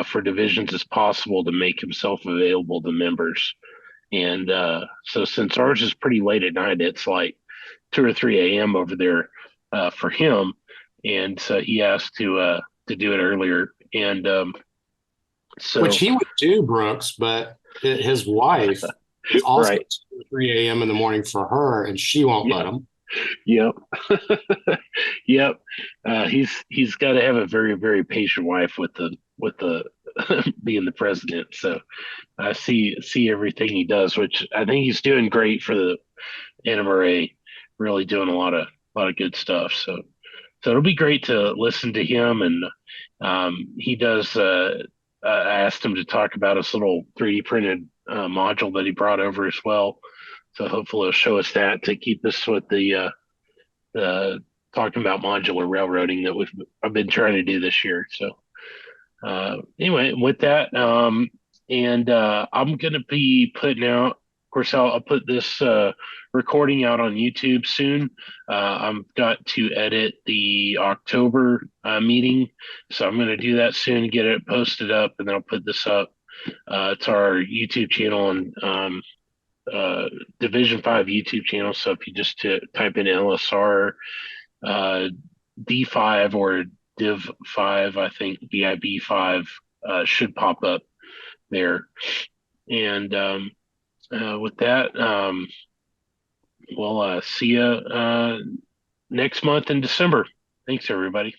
for divisions as possible to make himself available to members. And so since ours is pretty late at night, it's like 2 or 3 a.m. over there for him, and so he asked to do it earlier. And so Which he would do, Brooks, but his wife is also right, 2 or 3 a.m. in the morning for her, and she won't let yeah, him. yep, yep. He's got to have a very very patient wife with the being the president. So I see everything he does, which I think he's doing great for the NMRA, really doing a lot of good stuff. So it'll be great to listen to him, and he does. I asked him to talk about his little 3D printed module that he brought over as well. So hopefully he'll show us that to keep us with the talking about modular railroading that I've been trying to do this year. So anyway, with that, and I'm gonna be putting out. Of course, I'll put this recording out on YouTube soon. I've got to edit the October meeting, so I'm gonna do that soon, get it posted up, and then I'll put this up to our YouTube channel and Division 5 YouTube channel. So if you just type in LSR uh, D5 or Div 5, I think DIB 5 should pop up there. And with that, we'll see you next month in December. Thanks, everybody.